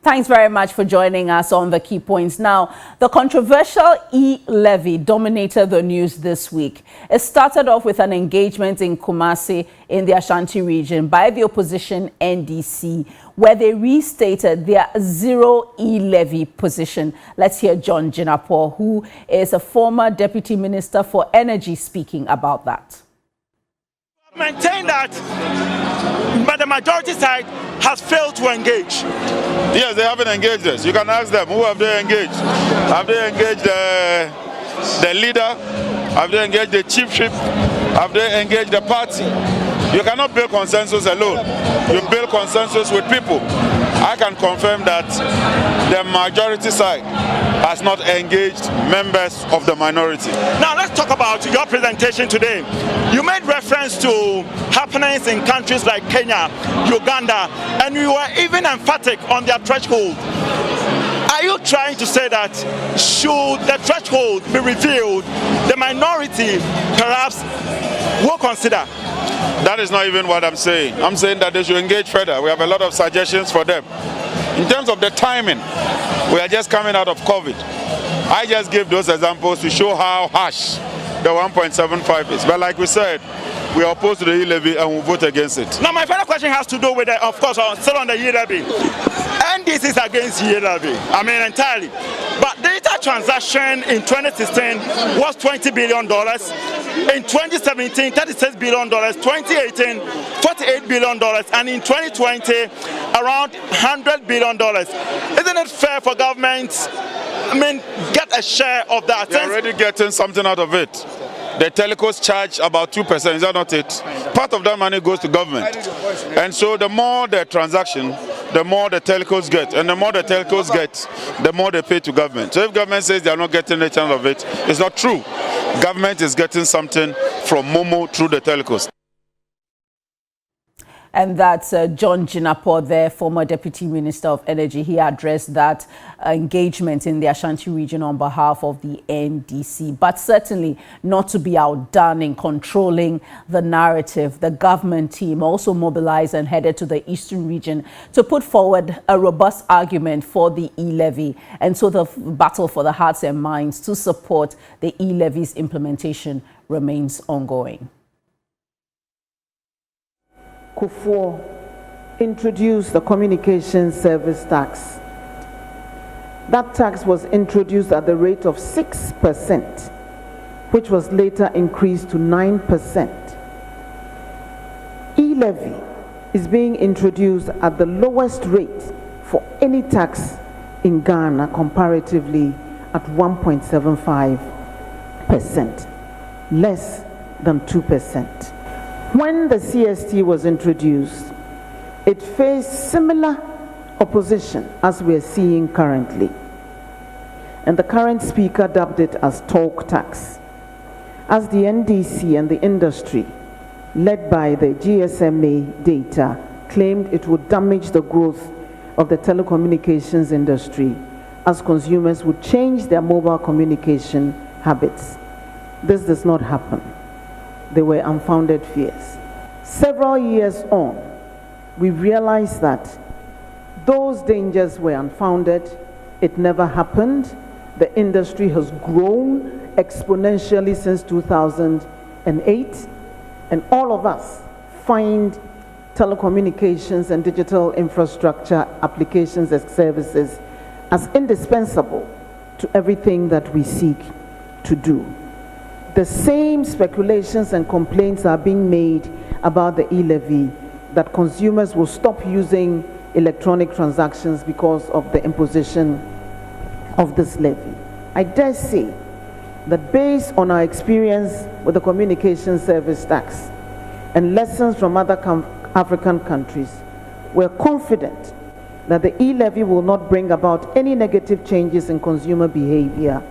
Thanks very much for joining us on The Key Points. Now, the controversial E-Levy dominated the news this week. It started off with an engagement in Kumasi in the Ashanti region by the opposition NDC, where they restated their zero E-Levy position. Let's hear John Jinapor, who is a former Deputy Minister for Energy, speaking about that. Maintain that, but the majority side has failed to engage. Yes, they haven't engaged us. You can ask them, who have they engaged? Have they engaged the leader? Have they engaged the chief whip? Have they engaged the party? You cannot build consensus alone. You build consensus with people. I can confirm that the majority side has not engaged members of the minority. Now let's talk about your presentation today. You made reference to happenings in countries like Kenya, Uganda, and you were even emphatic on their threshold. Are you trying to say that should the threshold be revealed, the minority perhaps will consider? That is not even what I'm saying. I'm saying that they should engage further. We have a lot of suggestions for them. In terms of the timing, we are just coming out of COVID. I just gave those examples to show how harsh the 1.75 is. But like we said, we are opposed to the E-Levy and we'll vote against it. Now my final question has to do with, of course, still on the E-Levy. NDC is against E-Levy, I mean entirely. But data transaction in 2016 was $20 billion. In 2017, $36 billion. 2018, $48 billion. And in 2020, around $100 billion. Isn't it fair for governments, get a share of that? They're already getting something out of it. The telcos charge about 2%, is that not it? Part of that money goes to government. And so the more the transaction, the more the telcos get. And the more the telcos get, the more they pay to government. So if government says they are not getting a chance of it, it's not true. Government is getting something from Momo through the telcos. And that's John Jinapor, there, former Deputy Minister of Energy. He addressed that engagement in the Ashanti region on behalf of the NDC, but certainly not to be outdone in controlling the narrative. The government team also mobilized and headed to the eastern region to put forward a robust argument for the E-Levy. And so the battle for the hearts and minds to support the E-Levy's implementation remains ongoing. Akufo introduced the communication service tax. That tax was introduced at the rate of 6%, which was later increased to 9%. E-Levy is being introduced at the lowest rate for any tax in Ghana, comparatively at 1.75%, less than 2%. When the CST was introduced, it faced similar opposition as we are seeing currently. And the current speaker dubbed it as talk tax. As the NDC and the industry, led by the GSMA data, claimed it would damage the growth of the telecommunications industry as consumers would change their mobile communication habits. This does not happen. They were unfounded fears. Several years on, we realized that those dangers were unfounded. It never happened. The industry has grown exponentially since 2008, and all of us find telecommunications and digital infrastructure applications and services as indispensable to everything that we seek to do. The same speculations and complaints are being made about the E-Levy, that consumers will stop using electronic transactions because of the imposition of this levy. I dare say that based on our experience with the communication service tax and lessons from other African countries, we're confident that the E-Levy will not bring about any negative changes in consumer behavior,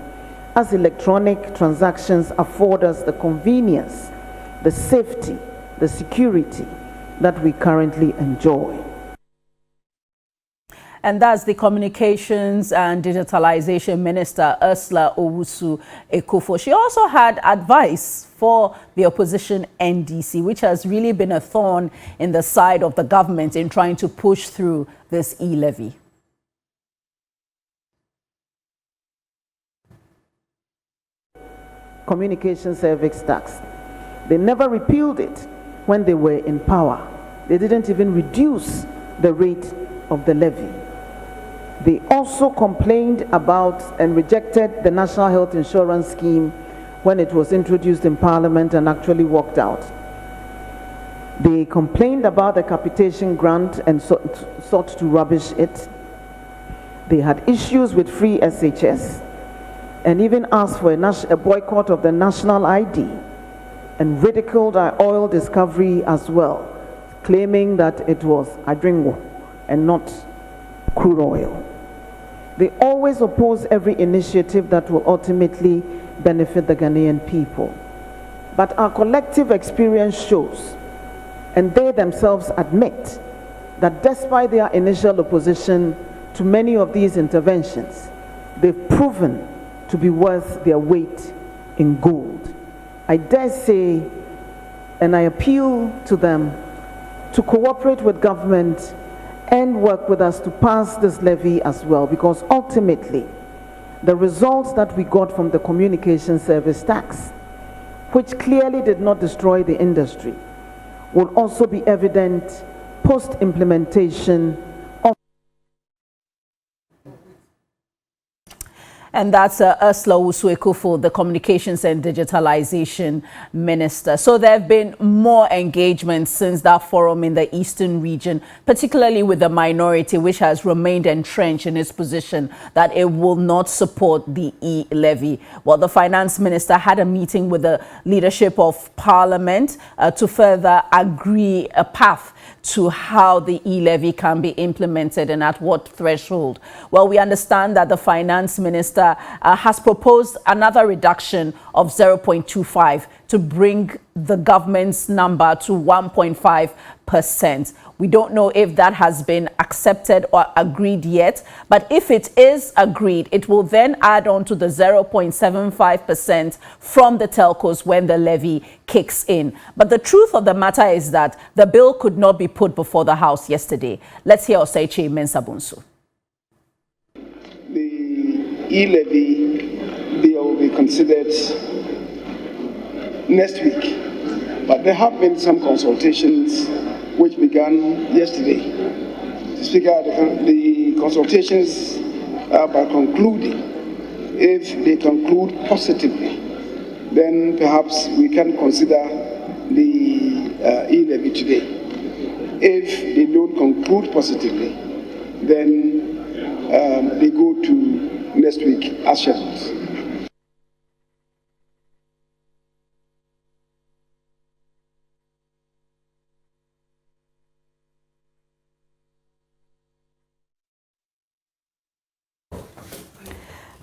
as electronic transactions afford us the convenience, the safety, the security that we currently enjoy. And that's the Communications and Digitalization Minister, Ursula Owusu-Ekufo. She also had advice for the opposition NDC, which has really been a thorn in the side of the government in trying to push through this E-Levy. communication service tax. They never repealed it when they were in power. They didn't even reduce the rate of the levy. They also complained about and rejected the National Health Insurance Scheme when it was introduced in Parliament and actually walked out. They complained about the capitation grant and sought to rubbish it. They had issues with free SHS and even asked for a boycott of the national ID and ridiculed our oil discovery as well, claiming that it was adringo and not crude oil. They always oppose every initiative that will ultimately benefit the Ghanaian people. But our collective experience shows, and they themselves admit, that despite their initial opposition to many of these interventions, they've proven to be worth their weight in gold. I dare say, and I appeal to them to cooperate with government and work with us to pass this levy as well, because ultimately the results that we got from the communication service tax, which clearly did not destroy the industry, will also be evident post-implementation. And that's Ursula Owusu-Ekufo, the Communications and Digitalization Minister. So there have been more engagements since that forum in the Eastern region, particularly with the minority, which has remained entrenched in its position that it will not support the E-Levy. Well, the Finance Minister had a meeting with the leadership of Parliament to further agree a path to how the E-Levy can be implemented and at what threshold. Well, we understand that the Finance Minister has proposed another reduction of 0.25 to bring the government's number to 1.5%. We don't know if that has been accepted or agreed yet, but if it is agreed, it will then add on to the 0.75% from the telcos when the levy kicks in. But the truth of the matter is that the bill could not be put before the House yesterday. Let's hear Oseiche Mensah Bonsu. The E-Levy bill will be considered next week, but there have been some consultations which began yesterday. Speaker, the consultations are by concluding. If they conclude positively, then perhaps we can consider the E-Levy today. If they don't conclude positively, then they go to next week as scheduled.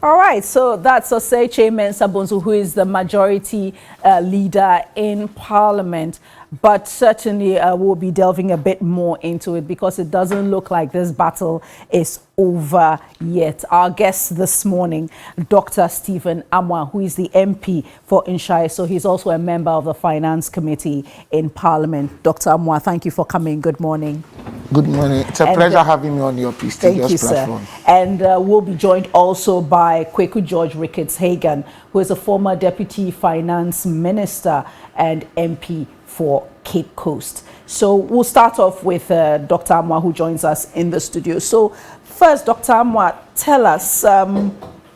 All right, so that's Oseiche Mensah Bonsu, who is the majority leader in Parliament. But certainly we'll be delving a bit more into it because it doesn't look like this battle is over yet. Our guest this morning, Dr. Stephen Amwa, who is the MP for Nshai. So he's also a member of the Finance Committee in Parliament. Dr. Amwa, thank you for coming. Good morning. Good morning. It's a pleasure having me on your prestigious platform. Sir. And we'll be joined also by Kweku George Ricketts Hagan, who is a former Deputy Finance Minister and MP for Cape Coast. So we'll start off with Dr. Amwa, who joins us in the studio. So first, Dr. Amwa, tell us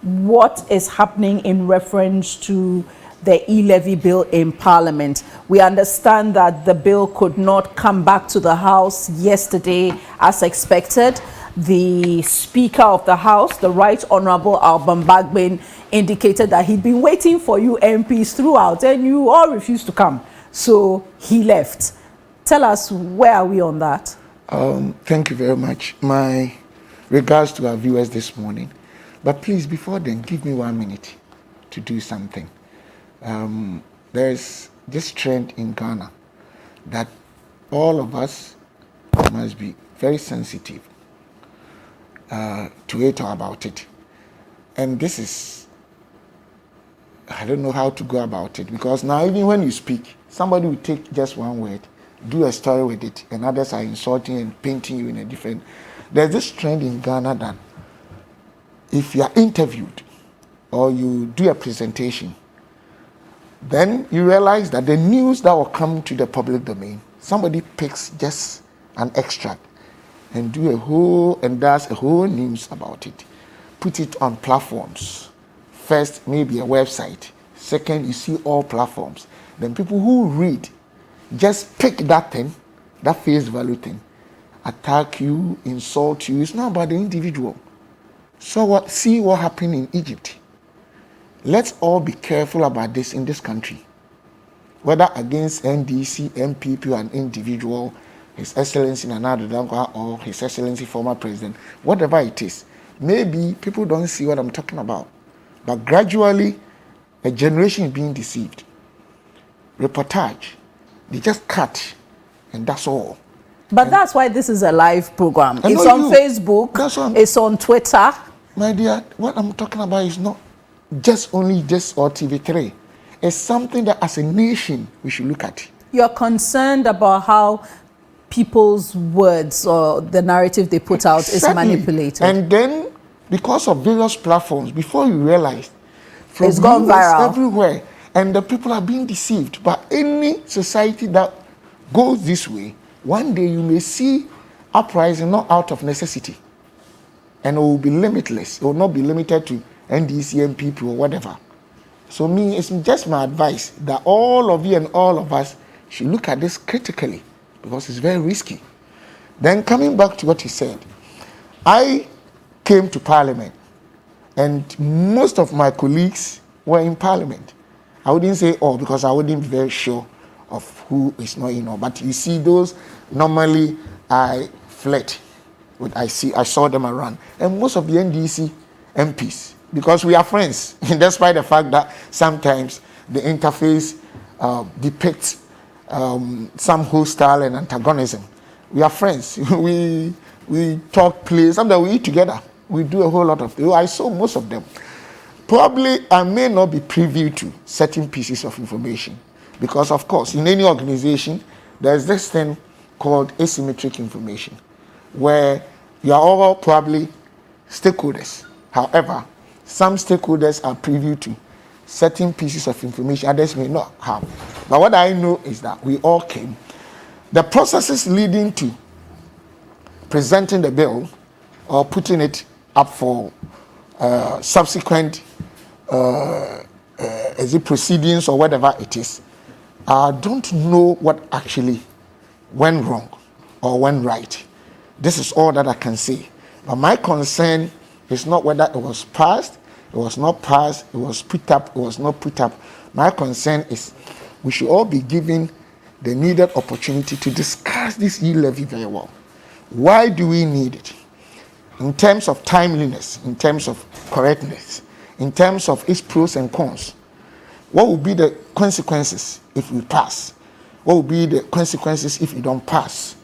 what is happening in reference to the E-Levy bill in Parliament. We understand that the bill could not come back to the House yesterday as expected. The Speaker of the House, the Right Honourable Alban Bagbin, indicated that he'd been waiting for you MPs throughout and you all refused to come. So he left. Tell us, where are we on that? Thank you very much. My regards to our viewers this morning. But please, before then, give me 1 minute to do something. There's this trend in Ghana that all of us must be very sensitive to it or about it. And this is, I don't know how to go about it, because now even when you speak, somebody will take just one word, do a story with it, and others are insulting and painting you in a different. There's this trend in Ghana that if you are interviewed or you do a presentation Then you realize that the news that will come to the public domain, somebody picks just an extract and does a whole news about it. Put it on platforms. First, maybe a website. Second, you see all platforms. Then people who read just pick that thing, that face value thing, attack you, insult you. It's not about the individual. So see what happened in Egypt. Let's all be careful about this in this country. Whether against NDC, MPP, or an individual, His Excellency Nana Addo Dankwa or His Excellency former president, whatever it is, maybe people don't see what I'm talking about. But gradually, a generation is being deceived. Reportage, they just cut, and that's all. But that's why this is a live program. It's on Facebook, it's on Twitter. My dear, what I'm talking about is not just only this or TV3. It's something that as a nation we should look at. You're concerned about how people's words or the narrative they put out is manipulated. And then, because of various platforms, before you realize, it's gone viral everywhere, and the people are being deceived. But any society that goes this way, one day you may see uprising not out of necessity, and it will be limitless. It will not be limited to NDC, MPP, or whatever. So it's just my advice that all of you and all of us should look at this critically, because it's very risky. Then coming back to what he said, I came to Parliament, and most of my colleagues were in Parliament. I wouldn't say all, because I wouldn't be very sure of who is not in all. But you see those, normally I flirt with, I saw them around. And most of the NDC MPs, because we are friends, despite the fact that sometimes the interface depicts some hostile and antagonism. We are friends. we talk, play, sometimes we eat together. We do a whole lot of things. I saw most of them. Probably I may not be privy to certain pieces of information, because of course in any organization there's this thing called asymmetric information, where you are all probably stakeholders. However, some stakeholders are privy to certain pieces of information others may not have. But what I know is that we all came. The processes leading to presenting the bill or putting it up for subsequent proceedings or whatever it is, I don't know what actually went wrong or went right. This is all that I can say. But my concern is not whether it was passed, it was not passed, it was put up, it was not put up. My concern is we should all be given the needed opportunity to discuss this E-Levy very well. Why do we need it? In terms of timeliness, in terms of correctness, in terms of its pros and cons. What will be the consequences if we pass? What will be the consequences if we don't pass?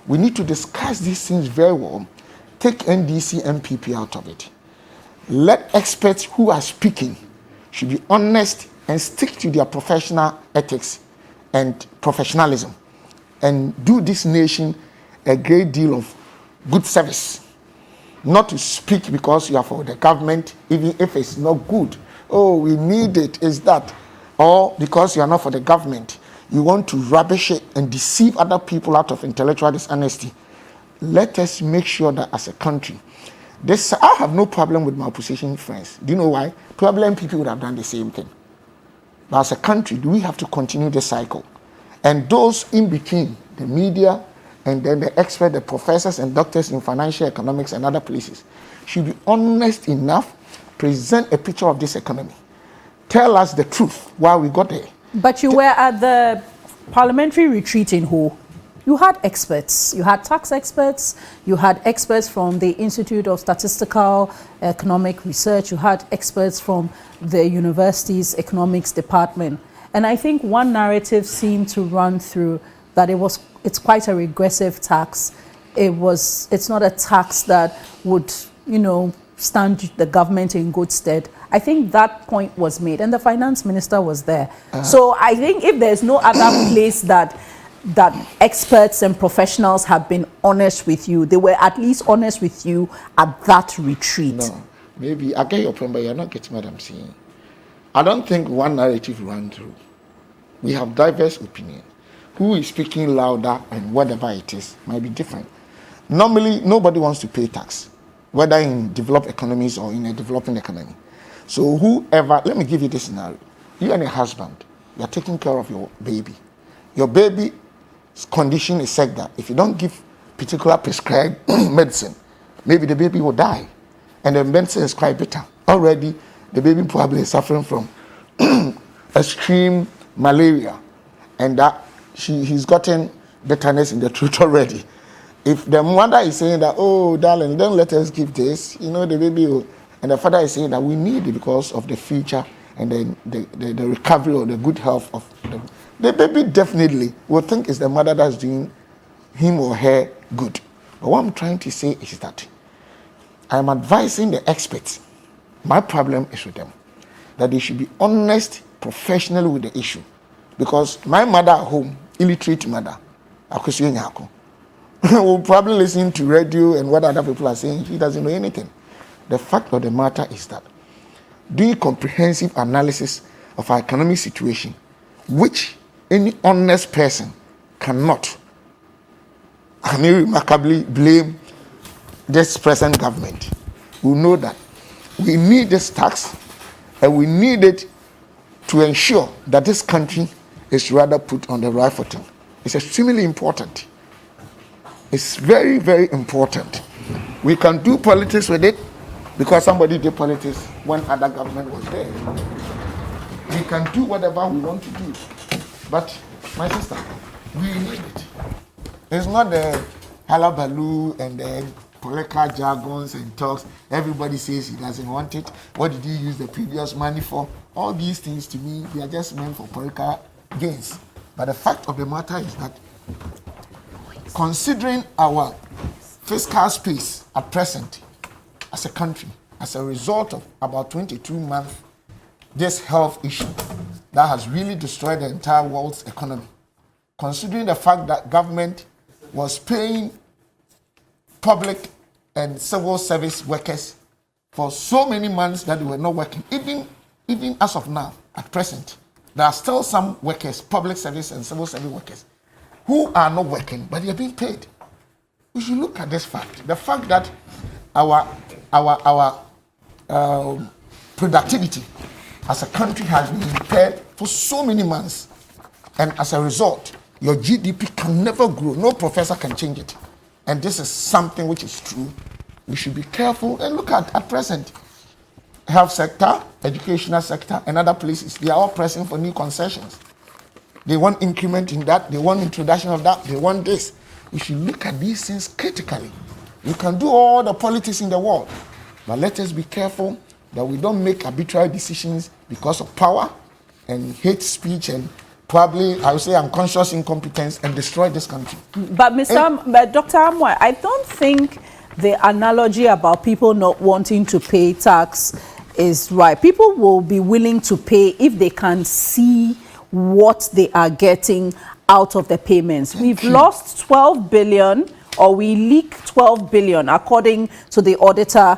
We need to discuss these things very well. Take NDC, MPP out of it. Let experts who are speaking should be honest and stick to their professional ethics and professionalism, and do this nation a great deal of good service. Not to speak because you are for the government, even if it's not good. Oh, we need it, is that? Or because you are not for the government, you want to rubbish it and deceive other people out of intellectual dishonesty. Let us make sure that as a country, I have no problem with my opposition friends. Do you know why? Probably people would have done the same thing. But as a country, do we have to continue the cycle? And those in between, the media, and then the experts, the professors and doctors in financial economics and other places, should be honest enough, present a picture of this economy. Tell us the truth while we got there. But you were at the parliamentary retreat in Ho. You had experts. You had tax experts. You had experts from the Institute of Statistical Economic Research. You had experts from the university's economics department. And I think one narrative seemed to run through that it's quite a regressive tax. It's not a tax that would, stand the government in good stead. I think that point was made, and the finance minister was there. So I think if there's no other place that experts and professionals have been honest with you, they were at least honest with you at that retreat. No, maybe I get your point, but you're not getting what I'm saying. I don't think one narrative ran through. We have diverse opinions. Who is speaking louder and whatever it is might be different. Normally, nobody wants to pay tax, whether in developed economies or in a developing economy. So whoever, let me give you this scenario. You and a husband, you are taking care of your baby. Your baby's condition is such that if you don't give particular prescribed medicine, maybe the baby will die. And the medicine is quite bitter. Already, the baby probably is suffering from extreme malaria, and that he's gotten bitterness in the throat already. If the mother is saying that, oh, darling, don't let us give this, the baby will, and the father is saying that we need it because of the future and then the recovery or the good health of the baby definitely will think it's the mother that's doing him or her good. But what I'm trying to say is that I'm advising the experts. My problem is with them, that they should be honest professionally with the issue. Because my mother at home, illiterate mother, Akufo-Addo, will probably listen to radio and what other people are saying. She doesn't know anything. The fact of the matter is that doing comprehensive analysis of our economic situation, which any honest person cannot, remarkably blame this present government, will know that we need this tax and we need it to ensure that this country is rather put on the right footing. It's extremely important. It's very, very important. We can do politics with it because somebody did politics when other government was there. We can do whatever we want to do. But, my sister, we need it. It's not the halabaloo and the political jargons and talks. Everybody says he doesn't want it. What did he use the previous money for? All these things, to me, they are just meant for political gains. But the fact of the matter is that considering our fiscal space at present as a country, as a result of about 22 months, this health issue that has really destroyed the entire world's economy, considering the fact that government was paying public and civil service workers for so many months that they were not working, even as of now, at present, there are still some workers, public service and civil service workers, who are not working, but they are being paid. We should look at this fact. The fact that our productivity as a country has been impaired for so many months, and as a result, your GDP can never grow. No professor can change it. And this is something which is true. We should be careful and look at present. Health sector, educational sector, and other places, they are all pressing for new concessions. They want increment in that, they want introduction of that, they want this. We should look at these things critically. We can do all the politics in the world, but let us be careful that we don't make arbitrary decisions because of power and hate speech and probably, I would say, unconscious incompetence and destroy this country. But Dr. Amoy, I don't think the analogy about people not wanting to pay tax is right. People will be willing to pay if they can see what they are getting out of the payments. We've lost 12 billion, or we leaked 12 billion, according to the Auditor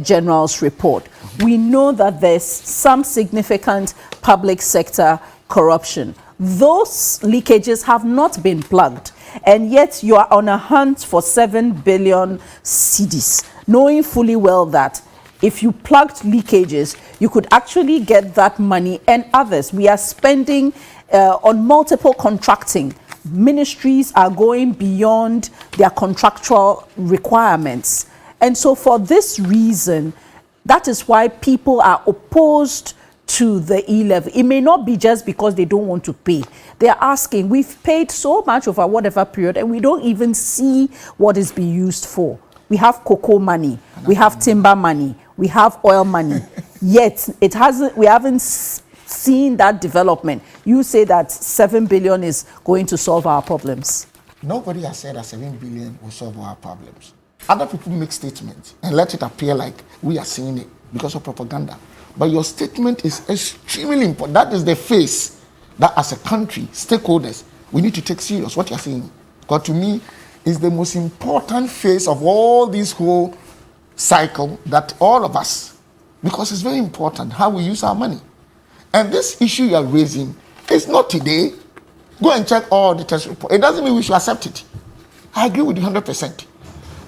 General's report. We know that there's some significant public sector corruption. Those leakages have not been plugged, and yet you are on a hunt for 7 billion cedis, knowing fully well that if you plugged leakages, you could actually get that money and others. We are spending on multiple contracting. Ministries are going beyond their contractual requirements. And so for this reason, that is why people are opposed to the E-Levy. It may not be just because they don't want to pay. They are asking, we've paid so much over whatever period and we don't even see what is being used for. We have cocoa money, we have timber money, we have oil money, yet we haven't seen that development. You say that 7 billion is going to solve our problems. Nobody has said that 7 billion will solve our problems. Other people make statements and let it appear like we are seeing it because of propaganda. But your statement is extremely important. That is the face that as a country, stakeholders, we need to take serious what you're saying. Because to me, it's the most important phase of all this whole cycle that all of us, because it's very important how we use our money. And this issue you are raising It's not today. Go and check all the test reports. It doesn't mean we should accept it. I agree with you 100%.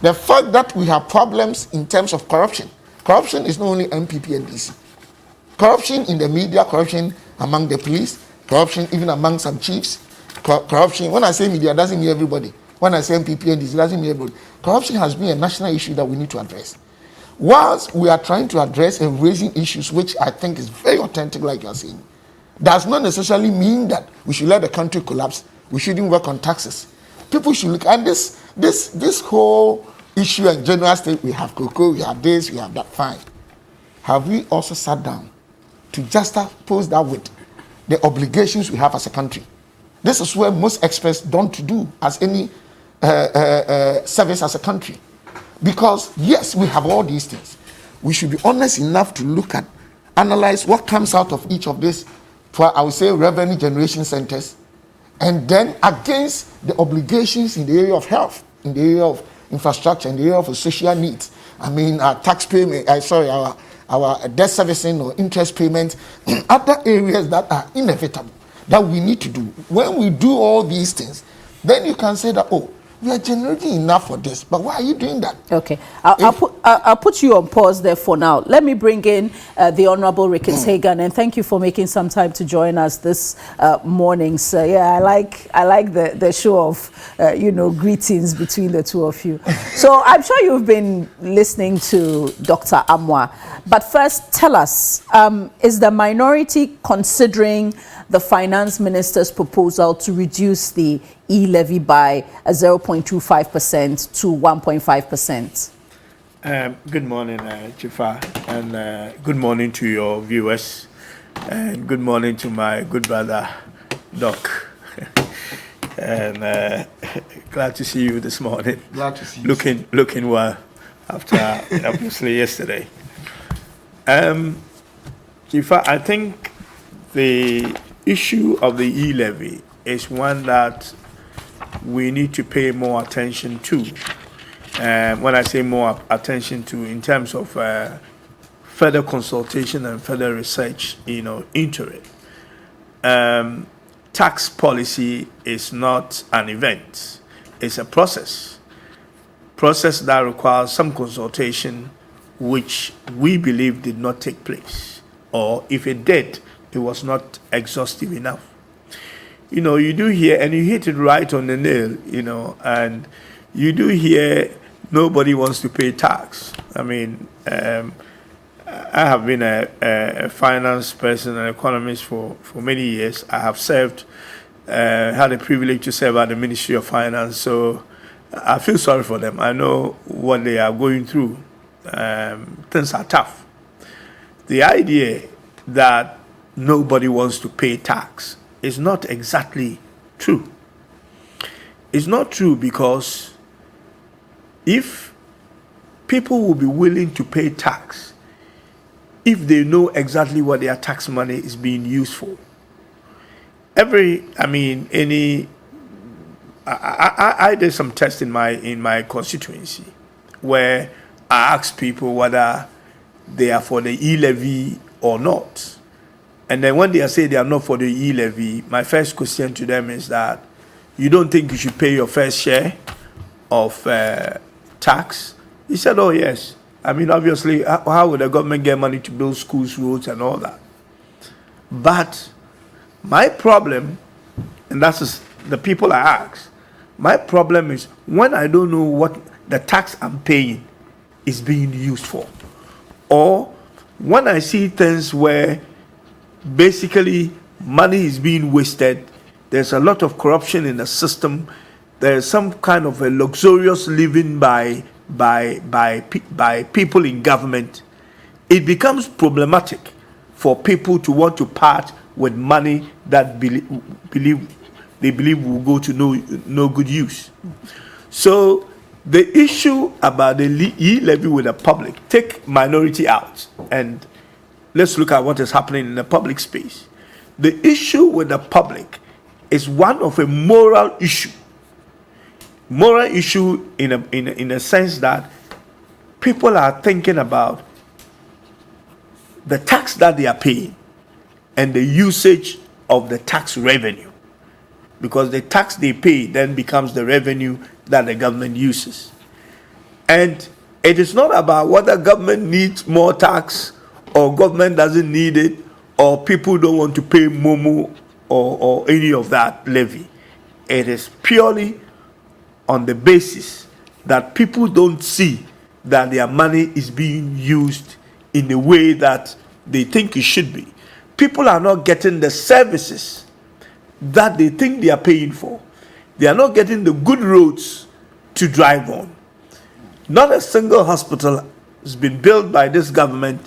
The fact that we have problems in terms of corruption. Corruption is not only MPP and DC. Corruption in the media, corruption among the police, corruption even among some chiefs, corruption. When I say media, it doesn't mean everybody. When I say MPP and DC, it doesn't mean everybody. Corruption has been a national issue that we need to address. Whilst we are trying to address and raising issues, which I think is very authentic, like you are saying, does not necessarily mean that we should let the country collapse. We shouldn't work on taxes. People should look at this whole issue and general state. We have cocoa, we have this, we have that. Fine. Have we also sat down to juxtapose that with the obligations we have as a country? This is where most experts don't do as any service as a country. Because yes, we have all these things. We should be honest enough to look at, analyze what comes out of each of these, I would say, revenue generation centers, and then against the obligations in the area of health, in the area of infrastructure, in the area of social needs. I mean, our tax payment, our debt servicing or interest payments, other areas that are inevitable that we need to do. When we do all these things, then you can say that, oh, we are generating enough for this, but why are you doing that? Okay, I'll put you on pause there for now. Let me bring in the Honorable Ricketts Hagan, and thank you for making some time to join us this morning. So yeah, I like the show of greetings between the two of you. So I'm sure you've been listening to Dr. Amoah, but first tell us, is the minority considering the finance minister's proposal to reduce the E-Levy by 0.25% to 1.5%? Good morning, Chifa, and good morning to your viewers, and good morning to my good brother, Doc. And glad to see you this morning. Glad to see you. Looking well after obviously yesterday. Chifa, I think the issue of the E-Levy is one that we need to pay more attention to. When I say more attention to, in terms of further consultation and further research, into it. Tax policy is not an event; it's a process that requires some consultation, which we believe did not take place, or if it did, it was not exhaustive enough. You do hear, and you hit it right on the nail, and you do hear nobody wants to pay tax. I mean, I have been a finance person, an economist for many years. I have served, had the privilege to serve at the Ministry of Finance, so I feel sorry for them. I know what they are going through. Things are tough. The idea that nobody wants to pay tax is not exactly true. It's not true because if people will be willing to pay tax if they know exactly what their tax money is being used for. I did some tests in my constituency where I asked people whether they are for the E-Levy or not. And then when they say they are not for the E-Levy, my first question to them is that you don't think you should pay your fair share of tax? He said, oh yes. I mean, obviously, how would the government get money to build schools, roads, and all that? But my problem, and that's the people I ask, my problem is when I don't know what the tax I'm paying is being used for, or when I see things where basically money is being wasted, there's a lot of corruption in the system, there's some kind of a luxurious living by people in government, it becomes problematic for people to want to part with money that they believe will go to no good use. So the issue about the E-Levy with the public, take minority out and let's look at what is happening in the public space. The issue with the public is one of a moral issue. Moral issue in a sense that people are thinking about the tax that they are paying and the usage of the tax revenue, because the tax they pay then becomes the revenue that the government uses. And it is not about whether government needs more tax or government doesn't need it, or people don't want to pay momo or any of that levy. It is purely on the basis that people don't see that their money is being used in the way that they think it should be. People are not getting the services that they think they are paying for. They are not getting the good roads to drive on. Not a single hospital has been built by this government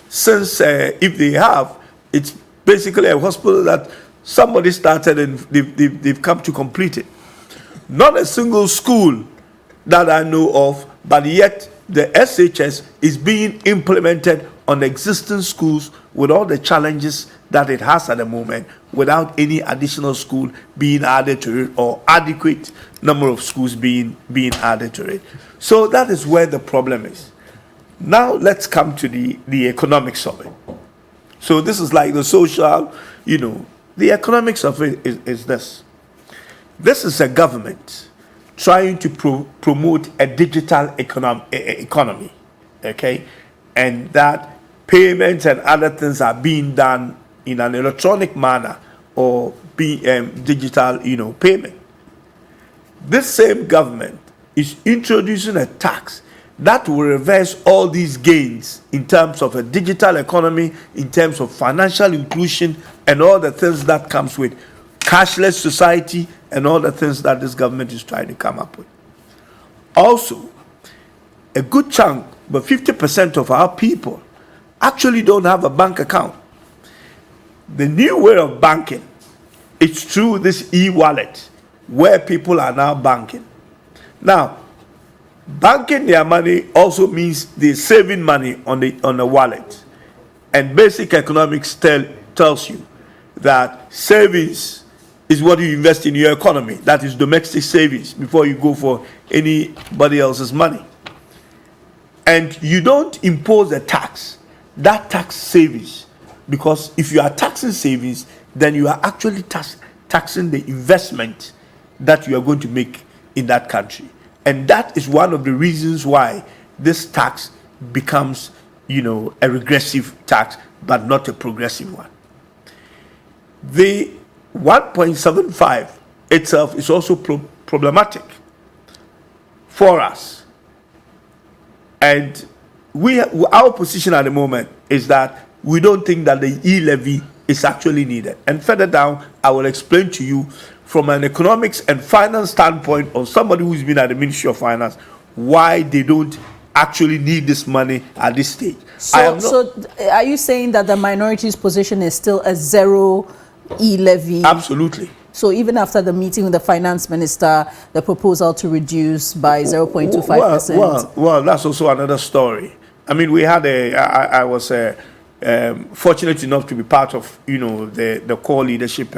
since, if they have, it's basically a hospital that somebody started and they've come to complete it. Not a single school that I know of, but yet the SHS is being implemented on existing schools with all the challenges that it has at the moment, without any additional school being added to it or adequate number of schools being added to it. So that is where the problem is. Now let's come to the economics of it. So this is like the social, the economics of it is this. This is a government trying to promote a digital economy, okay? And that payments and other things are being done in an electronic manner or digital, payment. This same government is introducing a tax that will reverse all these gains in terms of a digital economy, in terms of financial inclusion, and all the things that comes with cashless society, and all the things that this government is trying to come up with. Also, a good chunk, but 50% of our people actually don't have a bank account. The new way of banking is through this e-wallet, where people are now banking. Now, banking their money also means they're saving money on the wallet. And basic economics tells you that savings is what you invest in your economy. That is domestic savings before you go for anybody else's money. And you don't impose a tax. That tax savings, because if you are taxing savings, then you are actually taxing the investment that you are going to make in that country. And that is one of the reasons why this tax becomes, a regressive tax, but not a progressive one. The 1.75 itself is also problematic for us. And our position at the moment is that we don't think that the E-Levy is actually needed. And further down, I will explain to you from an economics and finance standpoint, or somebody who's been at the Ministry of Finance, why they don't actually need this money at this stage. So are you saying that the minority's position is still a zero E-Levy? Absolutely. So even after the meeting with the finance minister, the proposal to reduce by 0.25%? Well, that's also another story. I mean, we had I was fortunate enough to be part of, the core leadership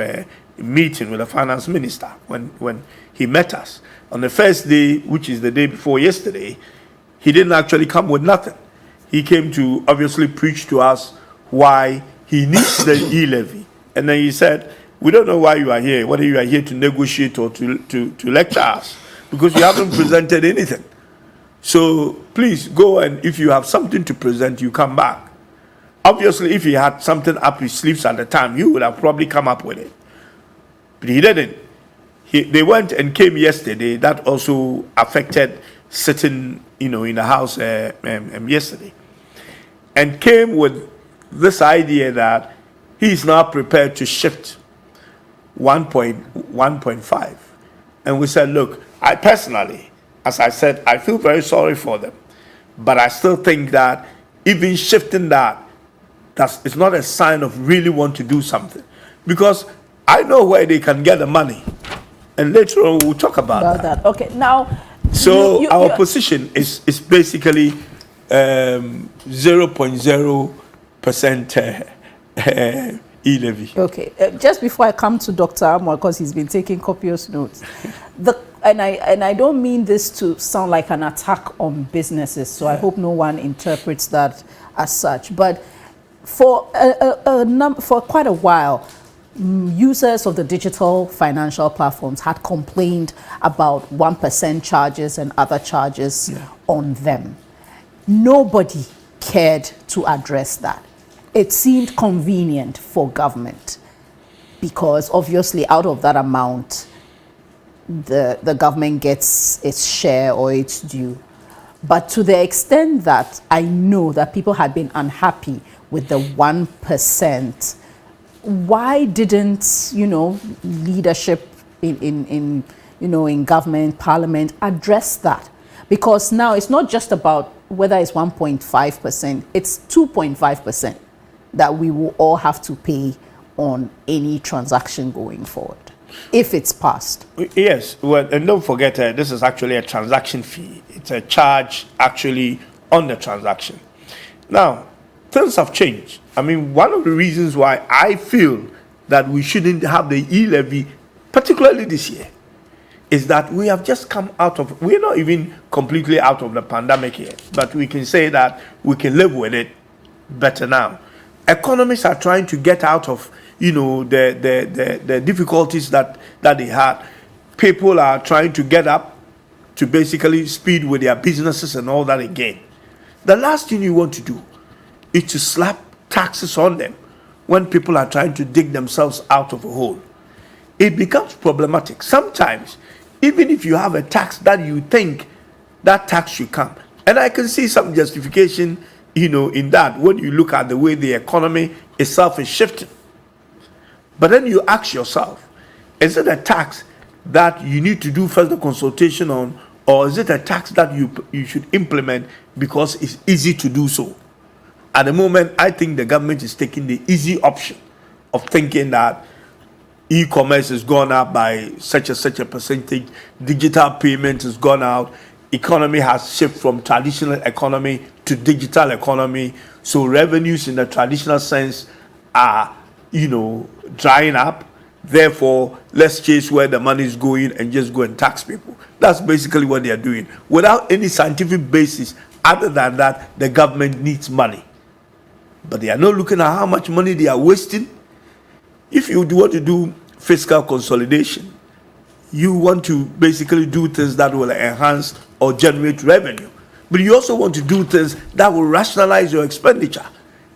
meeting with the finance minister when he met us. On the first day, which is the day before yesterday, he didn't actually come with nothing. He came to obviously preach to us why he needs the E-Levy. And then he said, we don't know why you are here, whether you are here to negotiate or to lecture us, because you haven't presented anything. So please go, and if you have something to present, you come back. Obviously, if he had something up his sleeves at the time, he would have probably come up with it. But he didn't. They went and came yesterday. That also affected sitting, in the house yesterday. And came with this idea that he is now prepared to shift 1.5. And we said, look, I personally, as I said, I feel very sorry for them. But I still think that even shifting that, it's not a sign of really want to do something. Because I know where they can get the money. And later on, we'll talk about that. Okay, now... So our position is basically 0.0% E-Levy. Okay, just before I come to Dr. Amor, because he's been taking copious notes, and I don't mean this to sound like an attack on businesses, so I hope no one interprets that as such. But for quite a while, users of the digital financial platforms had complained about 1% charges and other charges on them. Nobody cared to address that. It seemed convenient for government because obviously out of that amount, the government gets its share or its due. But to the extent that I know that people had been unhappy with the 1%, why didn't, leadership in government, parliament address that? Because now it's not just about whether it's 1.5%, it's 2.5% that we will all have to pay on any transaction going forward, if it's passed. Yes, well, and don't forget, this is actually a transaction fee. It's a charge actually on the transaction. Now, things have changed. I mean, one of the reasons why I feel that we shouldn't have the E-Levy, particularly this year, is that we have just come out of, we're not even completely out of the pandemic yet, but we can say that we can live with it better now. Economists are trying to get out of, the difficulties that they had. People are trying to get up to basically speed with their businesses and all that again. The last thing you want to do is to slap taxes on them when people are trying to dig themselves out of a hole. It becomes problematic. Sometimes, even if you have a tax that you think that tax should come, and I can see some justification, in that when you look at the way the economy itself is shifting. But then you ask yourself, is it a tax that you need to do further consultation on, or is it a tax that you should implement because it's easy to do so? At the moment, I think the government is taking the easy option of thinking that e-commerce has gone up by such a percentage, digital payment has gone out, economy has shifted from traditional economy to digital economy, so revenues in the traditional sense are, drying up. Therefore, let's chase where the money is going and just go and tax people. That's basically what they are doing, without any scientific basis other than that the government needs money. But they are not looking at how much money they are wasting. If you want to do fiscal consolidation, you want to basically do things that will enhance or generate revenue. But you also want to do things that will rationalize your expenditure.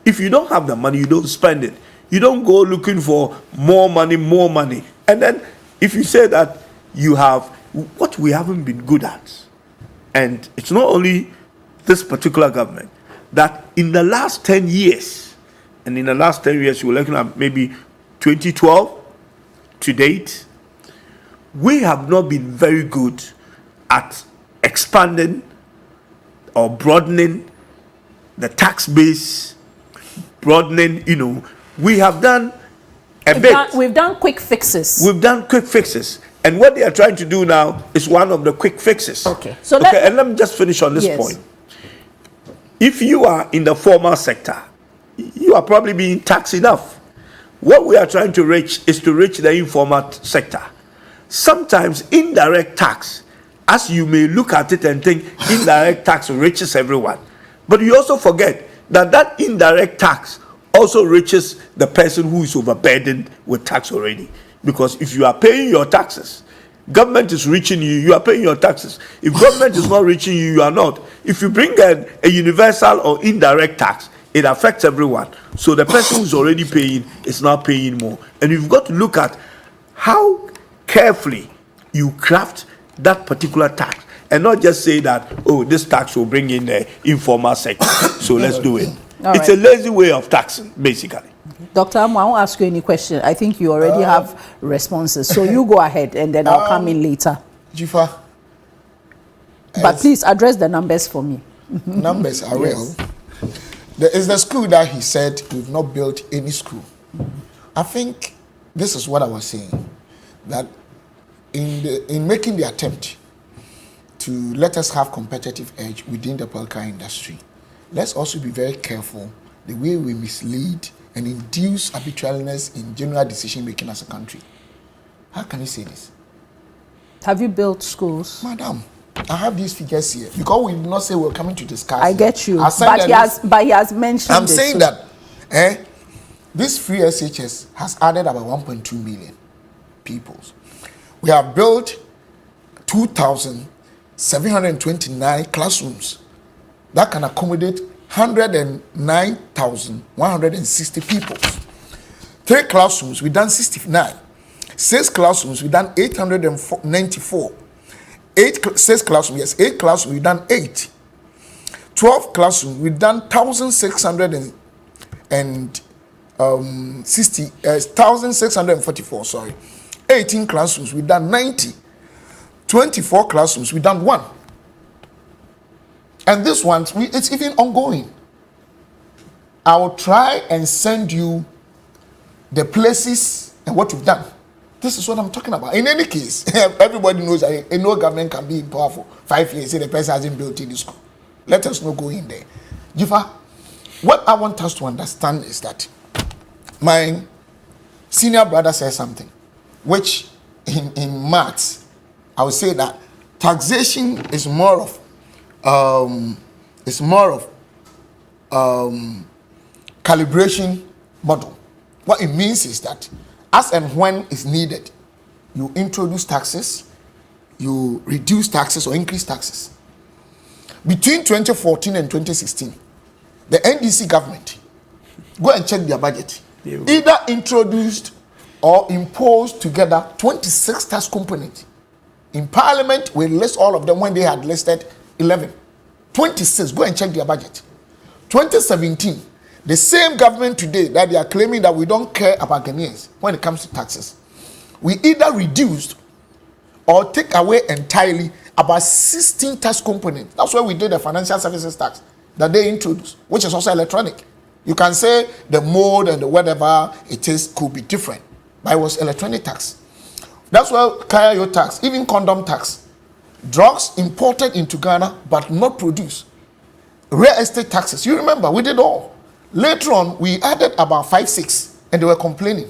If you don't have the money, you don't spend it. You don't go looking for more money. And then if you say that you have what we haven't been good at, and it's not only this particular government, that in the last 10 years, and in the last 10 years, you're looking at maybe 2012 to date, we have not been very good at expanding or broadening the tax base, broadening, we have done we've done quick fixes. We've done quick fixes. And what they are trying to do now is one of the quick fixes. Okay. And let me just finish on this point. If you are in the formal sector, you are probably being taxed enough. What we are trying to reach is to reach the informal sector. Sometimes indirect tax, as you may look at it and think indirect tax reaches everyone, but you also forget that indirect tax also reaches the person who is overburdened with tax already. Because if you are paying your taxes, government is reaching you, you are paying your taxes. If government is not reaching you, you are not. If you bring a universal or indirect tax, it affects everyone. So the person who's already paying is now paying more. And you've got to look at how carefully you craft that particular tax and not just say that, this tax will bring in the informal sector, so let's do it. It's a lazy way of taxing, basically. Dr. Amo, I won't ask you any question. I think you already have responses. So you go ahead and then I'll come in later. Jifa. But please address the numbers for me. Numbers are real. There is the school that he said we've not built any school. I think this is what I was saying. That in making the attempt to let us have competitive edge within the polka industry, let's also be very careful the way we mislead and induce arbitrariness in general decision making as a country. How can you say this? Have you built schools? Madam, I have these figures here because we did not say we're coming to discuss. I get you, but he has mentioned. I'm saying that this free SHS has added about 1.2 million people. We have built 2,729 classrooms that can accommodate 109,160 people. 3 classrooms, we done 69. 6 classrooms, we done 894. 8 classrooms, we done 8. 12 classrooms, we done 1,644, sorry. 18 classrooms, we done 90. 24 classrooms, we done 1. And this one, it's even ongoing. I will try and send you the places and what we've done. This is what I'm talking about. In any case, everybody knows that no government can be in power for 5 years and the person hasn't built any school. Let us not go in there. Jifa, what I want us to understand is that my senior brother said something, which in maths, I would say that taxation is more of calibration model. What it means is that as and when is needed, you introduce taxes, you reduce taxes or increase taxes. Between 2014 and 2016, the NDC government, go and check their budget, either introduced or imposed together 26 tax components. In Parliament, we list all of them when they had listed 11. 26, go and check their budget. 2017, the same government today that they are claiming that we don't care about Ghanaians when it comes to taxes. We either reduced or take away entirely about 16 tax components. That's why we did the financial services tax that they introduced, which is also electronic. You can say the mode and the whatever it is could be different, but it was electronic tax. That's why Kaya tax, even condom tax, drugs imported into Ghana but not produced, real estate taxes. You remember, we did all. Later on, we added about 5, 6, and they were complaining.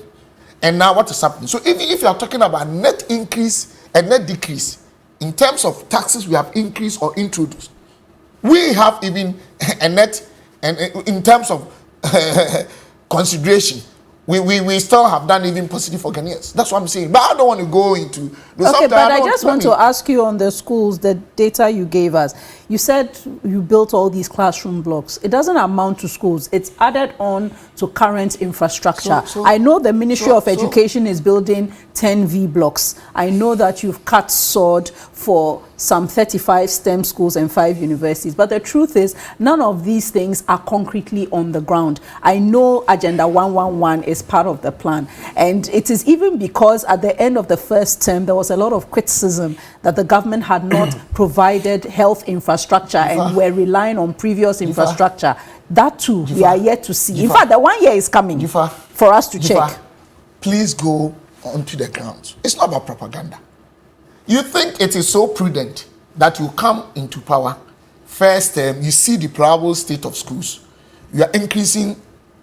And now what is happening? So even if you are talking about net increase and net decrease, in terms of taxes we have increased or introduced, we have even a net, and in terms of consideration, we still have done even positive for Ghanaians. That's what I'm saying. But I don't want to go into... Okay, but I just want to ask you on the schools, the data you gave us. You said you built all these classroom blocks. It doesn't amount to schools. It's added on to current infrastructure. I know the Ministry of Education is building 10 V blocks. I know that you've cut sword for some 35 STEM schools and 5 universities. But the truth is, none of these things are concretely on the ground. I know Agenda 111 is part of the plan. And it is even because at the end of the first term, there was a lot of criticism that the government had not provided health infrastructure and were relying on previous infrastructure. That too, we are yet to see. In fact, the 1 year is coming for us to check. Please go onto the ground. It's not about propaganda. You think it is so prudent that you come into power, first term, you see the deplorable state of schools. You are increasing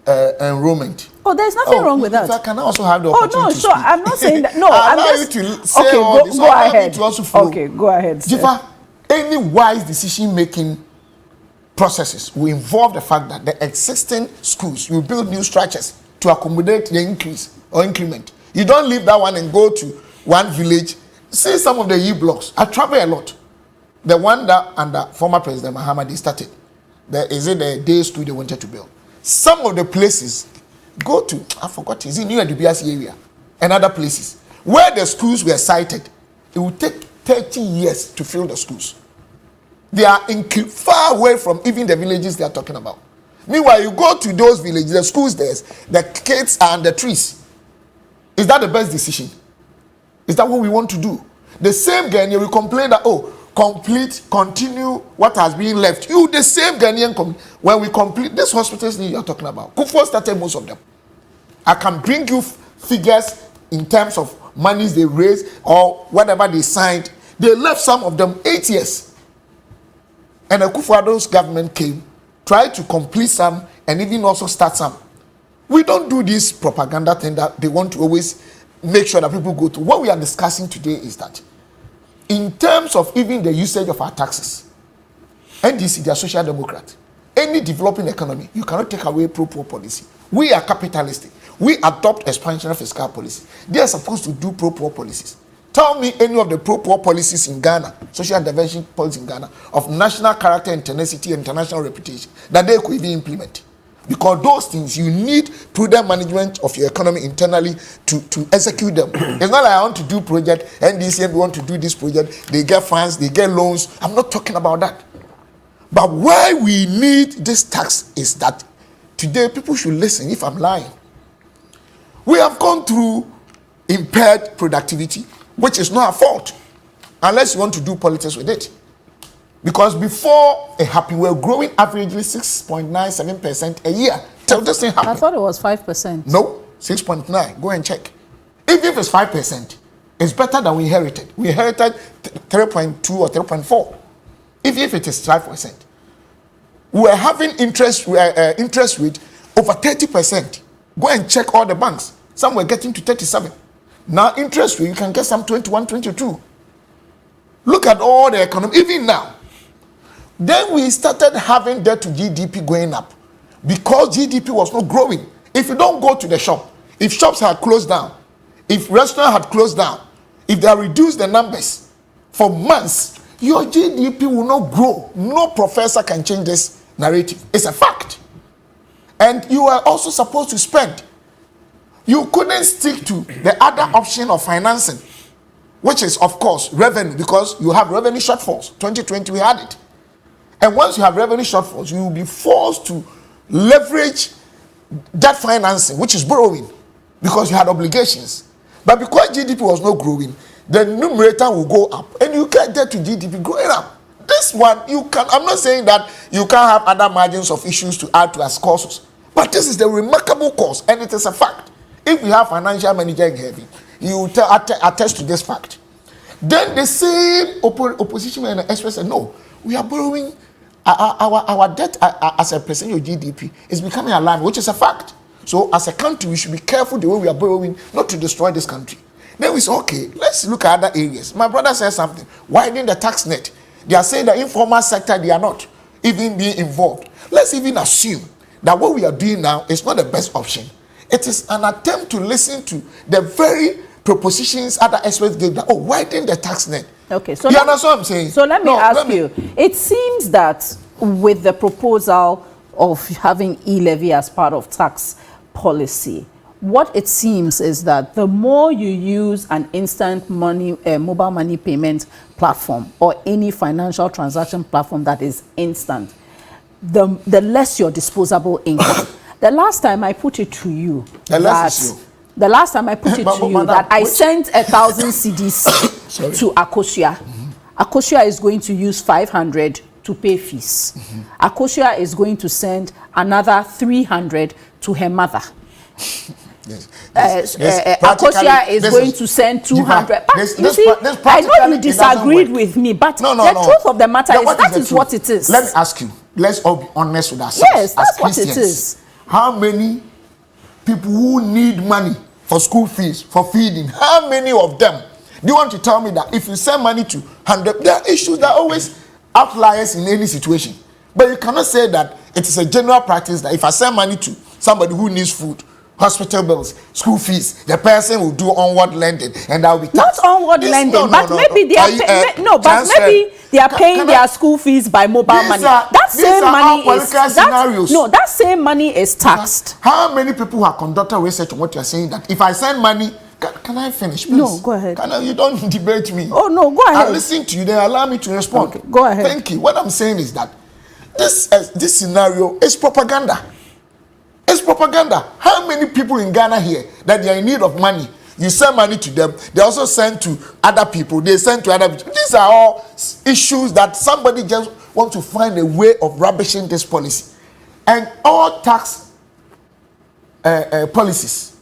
enrollment. Oh, there's nothing wrong with that. I can also have the opportunity to speak. I'm not saying that. No, I'm just... you to say okay, all this. Go ahead. To also flow. Okay, go ahead. Jifa, any wise decision-making processes will involve the fact that the existing schools, you build new structures to accommodate the increase or increment. You don't leave that one and go to one village. See some of the E blocks. I travel a lot. The one that under former President Mahamadou started, is it the day school they wanted to build? Some of the places, go to, I forgot, is it near the BRC area and other places where the schools were sited. It will take 30 years to fill the schools. They are far away from even the villages they are talking about. Meanwhile, you go to those villages, the schools there, the kids are on the trees. Is that the best decision? Is that what we want to do? The same Ghanaian will complain that, continue what has been left. You, the same Ghanaian, when we complete these hospitals you are talking about, Akufo started most of them. I can bring you figures in terms of monies they raised or whatever they signed. They left some of them 8 years. And Akufo-Addo's government came, tried to complete some and even also start some. We don't do this propaganda thing that they want to always make sure that people go to. What we are discussing today is that in terms of even the usage of our taxes, NDC, they are social democrat. Any developing economy, you cannot take away pro-poor policy. We are capitalistic. We adopt expansionary fiscal policy. They are supposed to do pro-poor policies. Tell me any of the pro-poor policies in Ghana, social intervention policies in Ghana, of national character and tenacity and international reputation that they could even implement. Because those things, you need prudent management of your economy internally to execute them. It's not like I want to do project, NDC we want to do this project, they get funds, they get loans. I'm not talking about that. But why we need this tax is that today people should listen if I'm lying. We have gone through impaired productivity, which is not our fault, unless you want to do politics with it. Because before it happened, we were growing averagely 6.97% a year. Till this thing happened. I thought it was 5%. No, 6.9. Go and check. Even if it's 5%, it's better than we inherited. We inherited 3.2 or 3.4. Even if it is 5%. We were having interest rate over 30%. Go and check all the banks. Some were getting to 37. Now interest rate, you can get some 21, 22. Look at all the economy, even now. Then we started having debt to GDP going up because GDP was not growing. If you don't go to the shop, if shops had closed down, if restaurants had closed down, if they reduced the numbers for months, your GDP will not grow. No professor can change this narrative. It's a fact. And you are also supposed to spend. You couldn't stick to the other option of financing, which is, of course, revenue, because you have revenue shortfalls. 2020, we had it. And once you have revenue shortfalls, you will be forced to leverage debt financing, which is borrowing, because you had obligations. But because GDP was not growing, the numerator will go up, and you get debt to GDP growing up. This one, you can. I'm not saying that you can't have other margins of issues to add to as causes, but this is the remarkable cause, and it is a fact. If you have financial manager in heaven, you will attest to this fact. Then the same opposition and express said, no, we are borrowing. Our debt as a percentage of GDP is becoming alarming, which is a fact. So as a country, we should be careful the way we are borrowing, not to destroy this country. Then we say, okay, let's look at other areas. My brother said something, widen the tax net. They are saying the informal sector, they are not even being involved. Let's even assume that what we are doing now is not the best option. It is an attempt to listen to the very propositions other experts gave that, widen the tax net. Okay, so you understand what I'm saying? So let me ask you. It seems that with the proposal of having E-Levy as part of tax policy, what it seems is that the more you use an instant money, mobile money payment platform or any financial transaction platform that is instant, the less your disposable income. The last time I put it to you, the last time I put it to you that I sent 1,000 CDs to Akosua. Akosua is going to use 500 to pay fees. Akosua is going to send another 300 to her mother. Akosua is going to send 200. I know you disagreed with me, but the truth of the matter is that is what it is. Let me ask you. Let's all be honest with ourselves. Yes, that's what it is. How many people who need money for school fees, for feeding, how many of them? Do you want to tell me that if you send money to 100, there are issues that are always outliers in any situation. But you cannot say that it is a general practice that if I send money to somebody who needs food, hospital bills, school fees, the person will do onward lending, and that will be taxed. Not onward lending, but maybe they are maybe they are paying their school fees by mobile money. That same money is taxed. How many people have conducted research on what you are saying? That if I send money, can I finish, please? No, go ahead. You don't debate me. Oh no, go ahead. I listen to you. Then allow me to respond. Okay, go ahead. Thank you. What I'm saying is that this scenario is propaganda. It's propaganda. How many people in Ghana here that they are in need of money? You send money to them. They also send to other people. They send to other people. These are all issues that somebody just wants to find a way of rubbishing this policy. And all tax policies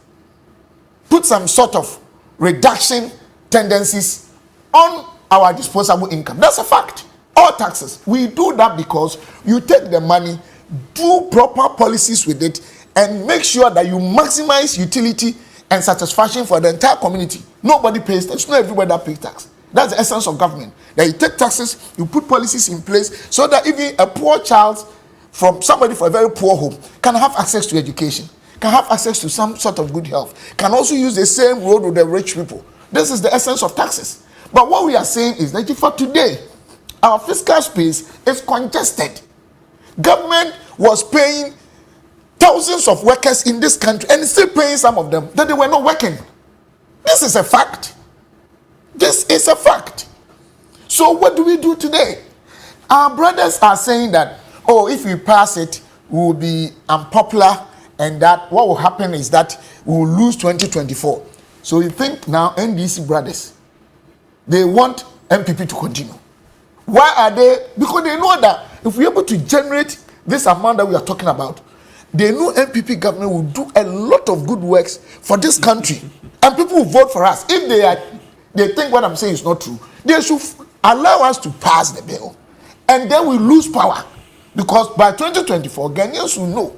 put some sort of reduction tendencies on our disposable income. That's a fact. All taxes. We do that because you take the money, do proper policies with it, and make sure that you maximize utility and satisfaction for the entire community. Nobody pays tax. Not everybody that pays tax. That's the essence of government. That you take taxes, you put policies in place so that even a poor child from somebody from a very poor home can have access to education, can have access to some sort of good health, can also use the same road with the rich people. This is the essence of taxes. But what we are saying is that for today, our fiscal space is congested. Government was paying thousands of workers in this country and still paying some of them that they were not working. This is a fact. This is a fact. So what do we do today? Our brothers are saying that, oh, if we pass it, we will be unpopular, and that what will happen is that we will lose 2024. So you think now NDC brothers, they want MPP to continue. Why are they? Because they know that if we're able to generate this amount that we are talking about, they know MPP government will do a lot of good works for this country, and people will vote for us. If they think what I'm saying is not true, they should allow us to pass the bill, and then we lose power, because by 2024 Ghanaians will know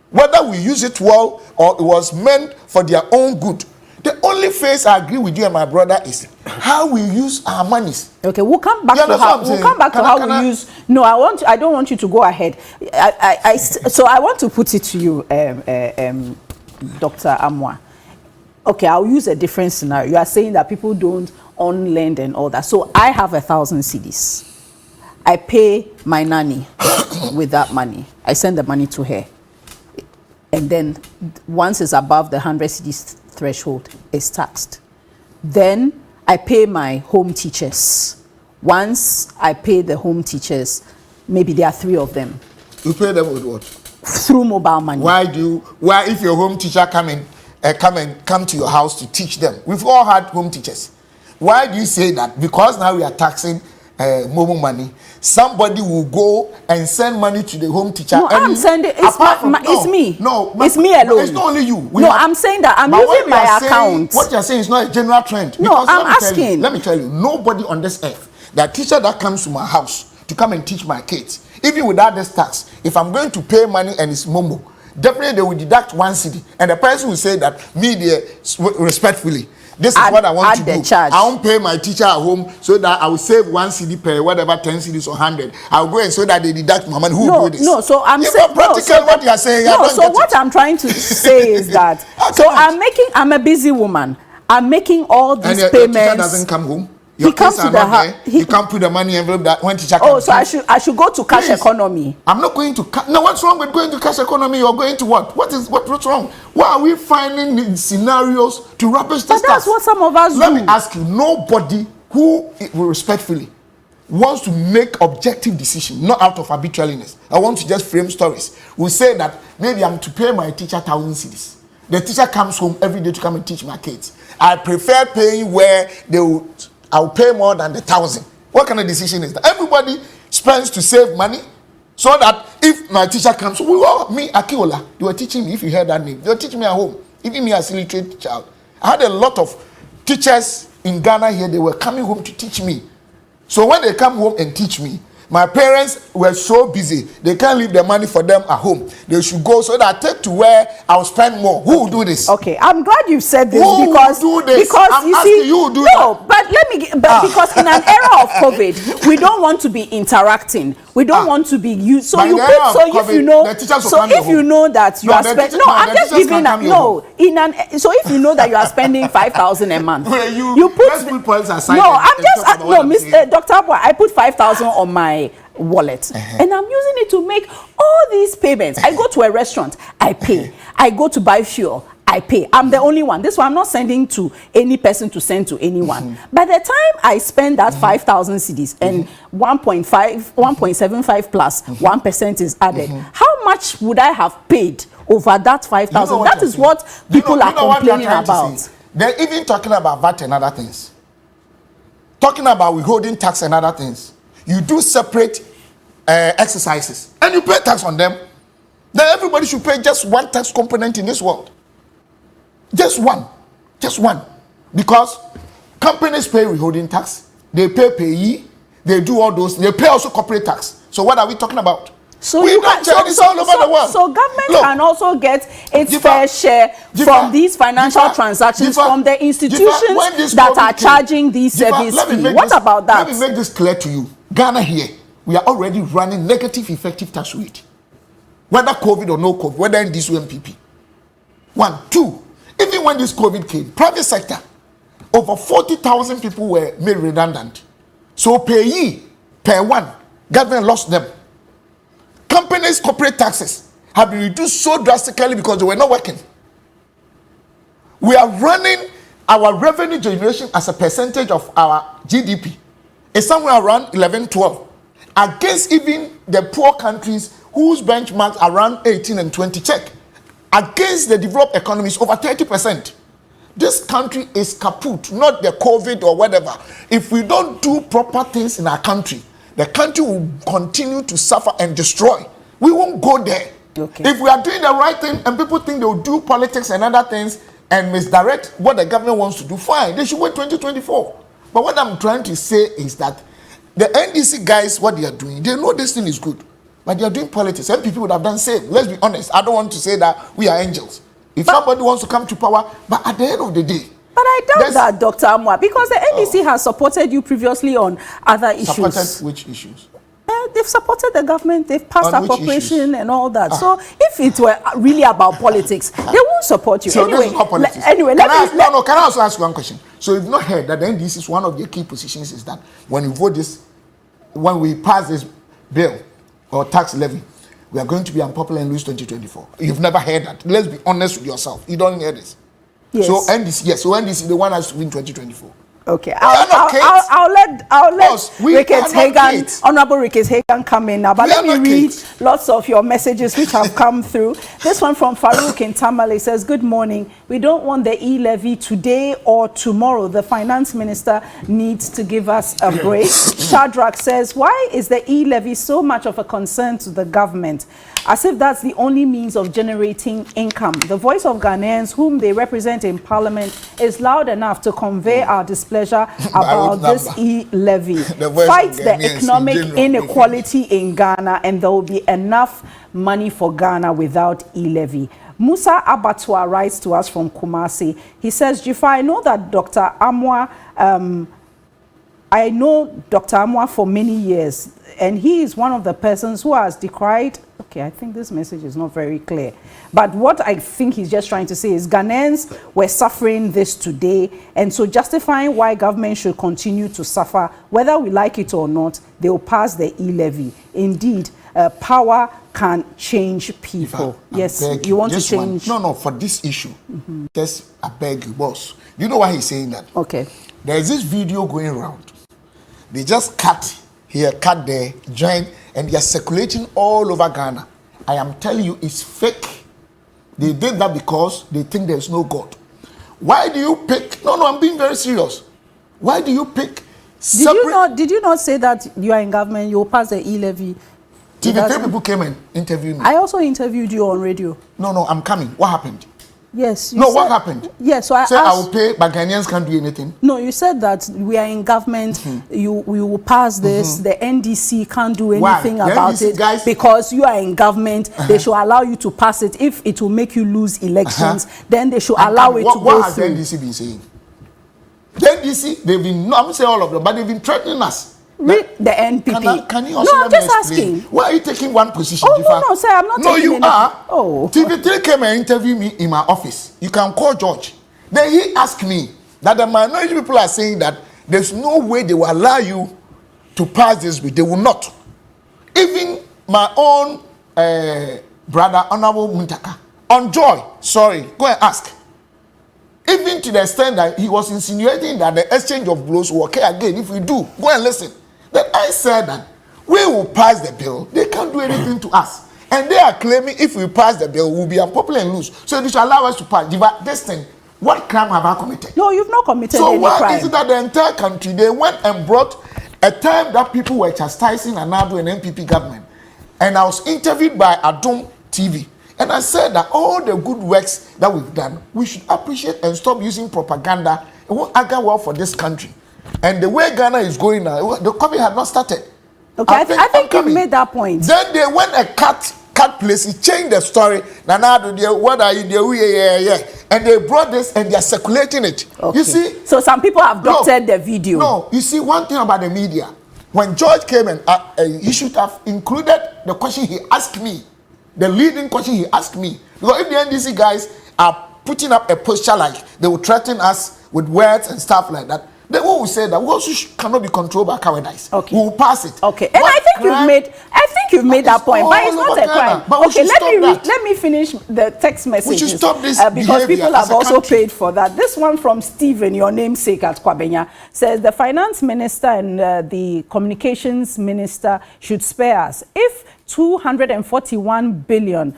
whether we use it well or it was meant for their own good. The only phase I agree with you and my brother is how we use our monies. Okay, we'll come back to how we use. No, I don't want you to go ahead. So I want to put it to you, Dr. Amwa. Okay, I'll use a different scenario. You are saying that people don't own land and all that. So I have 1,000 cedis. I pay my nanny with that money. I send the money to her. And then once it's above the 100 cedis threshold, it's taxed. Then I pay my home teachers. Once I pay the home teachers, maybe there are 3 of them. You pay them with what? Through mobile money. Why if your home teacher come to your house to teach them? We've all had home teachers. Why do you say that? Because now we are taxing mobile money. Somebody will go and send money to the home teacher. No, I'm sending. It's me. No, it's me alone. It's not only you. I'm saying that I'm using my account. What you're saying is not a general trend. No, I'm asking. Let me tell you, nobody on this earth, that teacher that comes to my house to come and teach my kids, even without this tax, if I'm going to pay money and it's Momo, definitely they will deduct 1 cedi, and the person will say that me there respectfully. This is what I want to do. Charge. I won't pay my teacher at home so that I will save 1 cedi per whatever 10 cedis or 100. I'll go and so that they deduct my money. Who will do this? No, so I'm saying practical what you are saying. No, so what I'm trying to say is that I'm a busy woman. I'm making all these payments. And your teacher doesn't come home. He comes to the house. He can't put the money envelope that when teacher comes. Oh, so I should go to cash economy. I'm not going to. No, what's wrong with going to cash economy? You're going to what? What's wrong? Why are we finding scenarios to rubbish this stuff? But that's what some of us do. Let me ask you. Nobody who respectfully wants to make objective decision, not out of arbitrariness. I want to just frame stories. We say that maybe I'm to pay my teacher 1,000 cedis. The teacher comes home every day to come and teach my kids. I prefer paying where I'll pay more than the 1,000. What kind of decision is that? Everybody spends to save money, so that if my teacher comes, me, Akiola, they were teaching me, if you heard that name, they were teaching me at home, even me as a illiterate child. I had a lot of teachers in Ghana here, they were coming home to teach me. So when they come home and teach me, my parents were so busy, they can't leave the money for them at home. They should go so that I take to where I'll spend more. Who will do this? Okay, I'm glad you said this. Who will do this? Because I'm you asking see, you do no, that. but because in an era of COVID, we don't want to be interacting. We don't want to be used. So you put, so if you know, that you are spending, no, I'm just giving that. No, so if you know that you are spending 5,000 a month, you put points aside. No, I'm just no, Dr. Abua, I put 5,000 on my wallet, and I'm using it to make all these payments. I go to a restaurant, I pay. I go to buy fuel, I pay. I'm the only one. This one I'm not sending to any person to send to anyone. By the time I spend that 5,000 cedis and 1.75 plus 1% is added, how much would I have paid over that 5,000? That is what people are complaining about. They're even talking about VAT and other things. Talking about withholding tax and other things. You do separate exercises and you pay tax on them. Then everybody should pay just one tax component in this world. Just one. Because companies pay withholding tax, they pay payee, they do all those, they pay also corporate tax. So what are we talking about? So all over the world. So government can also get its fair share from these financial transactions from the institutions that are charging these service fees. What about that? Let me make this clear to you. Ghana here, we are already running negative effective tax rate. Whether COVID or no COVID, whether in this MPP. 1, 2. Even when this COVID came, private sector, over 40,000 people were made redundant. So per year, per one, government lost them. Companies' corporate taxes have been reduced so drastically because they were not working. We are running our revenue generation as a percentage of our GDP. It's somewhere around 11, 12. Against even the poor countries whose benchmarks are around 18 and 20. Check. Against the developed economies, over 30%. This country is kaput, not the COVID or whatever. If we don't do proper things in our country, the country will continue to suffer and destroy. We won't go there. Okay. If we are doing the right thing and people think they'll do politics and other things and misdirect what the government wants to do, fine. They should wait 2024. But what I'm trying to say is that the NDC guys, what they are doing, they know this thing is good. But they are doing politics. MPP would have done same. Let's be honest. I don't want to say that we are angels. If somebody wants to come to power, but at the end of the day. But I doubt that, Dr. Amwa, because the NDC has supported you previously on other issues. Supported which issues? They've supported the government, they've passed appropriation and all that. So if it were really about politics, they won't support you. So anyway, this is not politics. Can I also ask one question? So you've not heard that the NDC is one of their key positions is that when you vote this, when we pass this bill or tax levy, we are going to be unpopular and lose 2024. You've never heard that. Let's be honest with yourself. You don't hear this. Yes. So NDC, yes. So NDC, the one has to win 2024. Okay, I'll let Ricketts Hagan, Honorable Ricketts Hagan come in now. But let me read lots of your messages which have come through. This one from Farouk in Tamale says, good morning. We don't want the E-Levy today or tomorrow. The finance minister needs to give us a break. Shadrach says, why is the E-Levy so much of a concern to the government? As if that's the only means of generating income. The voice of Ghanaians, whom they represent in parliament, is loud enough to convey our displeasure about this E-Levy. Fight the economic inequality in Ghana, and there will be enough money for Ghana without E-Levy. Musa Abatwa writes to us from Kumasi. He says, Jifa, I know that Dr. Amwa, I know Dr. Amwa for many years, and he is one of the persons who has decried. Okay, I think this message is not very clear. But what I think he's just trying to say is Ghanaians were suffering this today, and so justifying why government should continue to suffer, whether we like it or not, they will pass the E-Levy. Indeed, power can change people. Yes, you want to change? No, for this issue, just I beg you, boss. You know why he's saying that? Okay. There is this video going around. They just cut here, cut there, join, and they are circulating all over Ghana. I am telling you, it's fake. They did that because they think there's no God. Why do you pick? No, I'm being very serious. Why do you pick? Did you not say that you are in government, you will pass the E-Levy? TV3 people came and interviewed me. I also interviewed you on radio. No, I'm coming. What happened? Yes. What happened? Yes, so I will pay, but Ghanaians can't do anything. No, you said that we are in government, we will pass this, the NDC can't do anything about it because you are in government, they should allow you to pass it. If it will make you lose elections, then they should allow it to go through. What has the NDC been saying? The NDC, they've been, I'm saying all of them, but they've been threatening us. The NPP. Can you also I'm just asking. Why are you taking one position? No, sir, I'm not taking you anything. are. Oh. TV3 came and interviewed me in my office. You can call George. Then he asked me that the minority people are saying that there's no way they will allow you to pass this bill. They will not. Even my own brother, Honorable Muntaka, on Joy, go and ask. Even to the extent that he was insinuating that the exchange of blows will occur again if we do. Go and listen. Then I said that we will pass the bill. They can't do anything to us. And they are claiming if we pass the bill, we'll be unpopular and lose. So they should allow us to pass. This thing, what crime have I committed? No, you've not committed any crime. So why is it that the entire country, they went and brought a time that people were chastising Anado and NPP government. And I was interviewed by Adom TV. And I said that all the good works that we've done, we should appreciate and stop using propaganda. It won't argue well for this country. And the way Ghana is going now, the COVID had not started. Okay, I think you made that point. Then they went and cut places, changed the story. What are you doing? Yeah. And they brought this and they are circulating it. Okay. You see? So some people have doctored the video. No, you see, one thing about the media. When George came and he should have included the question he asked me. The leading question he asked me. Because if the NDC guys are putting up a posture like they will threaten us with words and stuff like that, then we will say that we also cannot be controlled by cowardice. Okay. We will pass it. Okay. And I think you've made that point, but it's not a crime. But okay, let me finish the text messages. We should stop this because people have also paid for that. This one from Stephen, your namesake at Kwabenya, says the finance minister and the communications minister should spare us. If 241 billion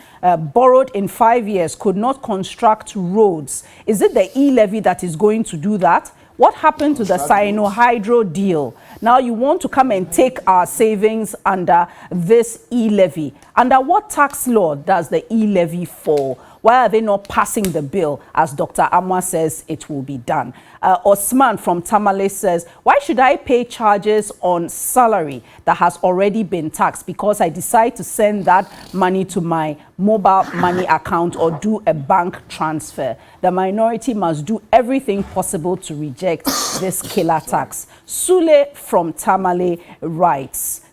borrowed in 5 years could not construct roads, is it the E-Levy that is going to do that? What happened to the Sino-Hydro deal? Now you want to come and take our savings under this E-Levy. Under what tax law does the E-Levy fall? Why are they not passing the bill as Dr. Amwa says it will be done? Osman from Tamale says, why should I pay charges on salary that has already been taxed because I decide to send that money to my mobile money account or do a bank transfer? The minority must do everything possible to reject this killer tax. Sule from Tamale writes,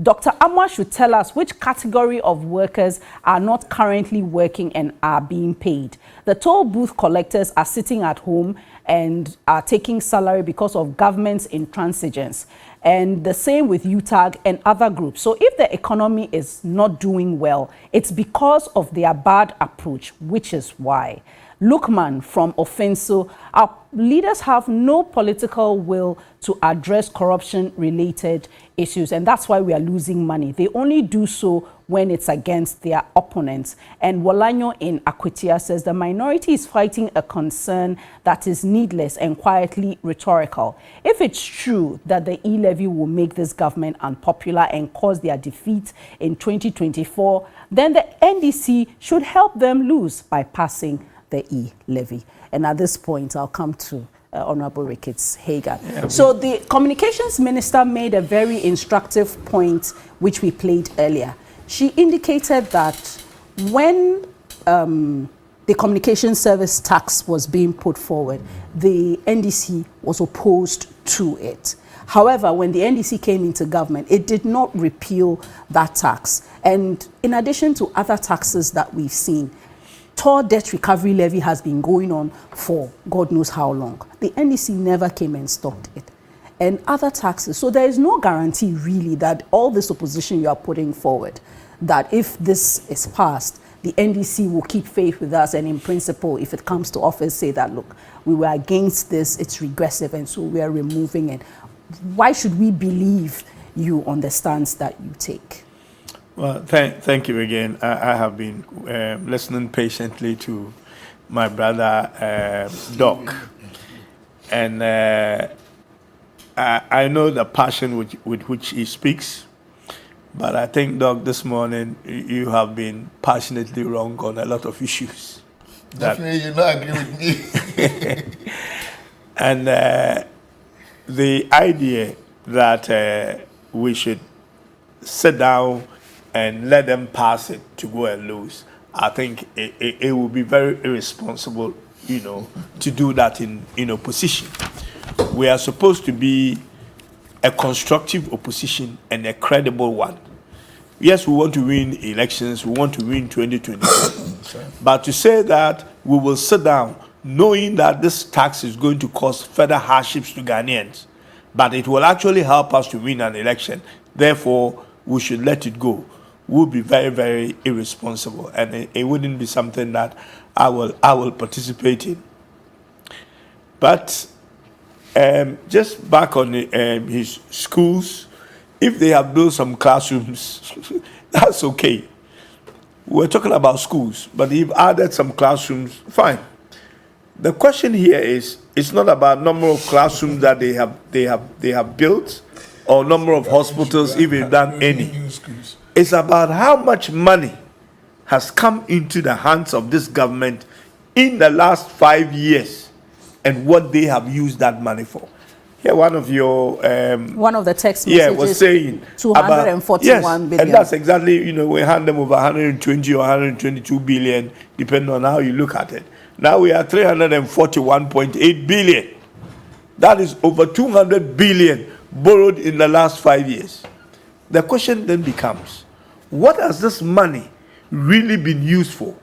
Dr. Amwa should tell us which category of workers are not currently working and are being paid. The toll booth collectors are sitting at home and are taking salary because of government's intransigence. And the same with UTAG and other groups. So if the economy is not doing well, it's because of their bad approach, which is why. Lukman from Offenso, our leaders have no political will to address corruption-related issues, and that's why we are losing money. They only do so when it's against their opponents. And Walanyo in Akwitia says the minority is fighting a concern that is needless and quietly rhetorical. If it's true that the E-Levy will make this government unpopular and cause their defeat in 2024, then the NDC should help them lose by passing the E-Levy. And at this point, I'll come to Honorable Ricketts Hagan. Yeah, so the communications minister made a very instructive point, which we played earlier. She indicated that when the communication service tax was being put forward, the NDC was opposed to it. However, when the NDC came into government, it did not repeal that tax. And in addition to other taxes that we've seen, toll debt recovery levy has been going on for God knows how long. The NDC never came and stopped it. And other taxes. So there is no guarantee really that all this opposition you are putting forward, that if this is passed, the NDC will keep faith with us and in principle, if it comes to office, say that, look, we were against this, it's regressive, and so we are removing it. Why should we believe you on the stance that you take? Well, thank you again. I have been listening patiently to my brother, Doc. And I know the passion with which he speaks. But I think, Doc, this morning you have been passionately wrong on a lot of issues. Definitely, you don't agree with me. And the idea that we should sit down and let them pass it to go and lose, I think it would be very irresponsible, to do that in opposition. We are supposed to be a constructive opposition and a credible one. Yes, we want to win elections, we want to win 2024. But to say that we will sit down knowing that this tax is going to cause further hardships to Ghanaians, but it will actually help us to win an election, therefore we should let it go, would be very, very irresponsible, and it wouldn't be something that I will participate in. But just back on his schools, if they have built some classrooms, that's okay. We're talking about schools, but if added some classrooms, fine. The question here is, it's not about number of classrooms that they have built or number of hospitals, if they've done any. It's about how much money has come into the hands of this government in the last 5 years and what they have used that money for. Here, one of the text messages was saying 241 billion. And that's exactly, we hand them over 120 or 122 billion, depending on how you look at it. Now we are 341.8 billion. That is over 200 billion borrowed in the last 5 years. The question then becomes, what has this money really been used for?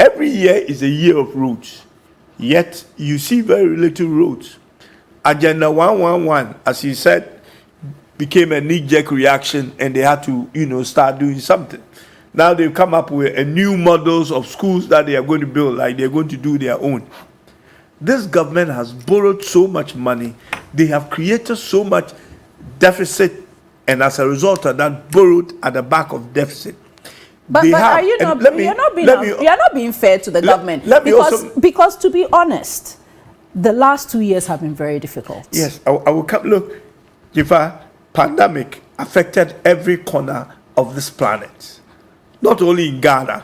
Every year is a year of roads, yet you see very little roads. Agenda 111, as he said, became a knee-jerk reaction, and they had to, start doing something. Now they've come up with a new models of schools that they are going to build, like they're going to do their own. This government has borrowed so much money. They have created so much deficit, and as a result of that, borrowed at the back of deficit. But are you not? You're not being fair to the government. Because to be honest, the last 2 years have been very difficult. Yes, I will come. Look, Jifa, pandemic affected every corner of this planet. Not only in Ghana,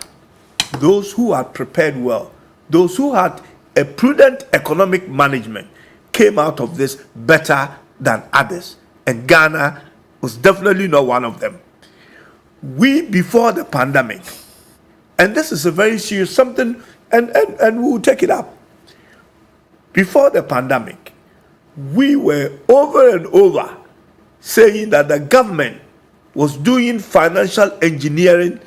those who had prepared well, those who had a prudent economic management came out of this better than others. And Ghana was definitely not one of them. We, before the pandemic, and this is a very serious something, and we will take it up. Before the pandemic, we were over and over saying that the government was doing financial engineering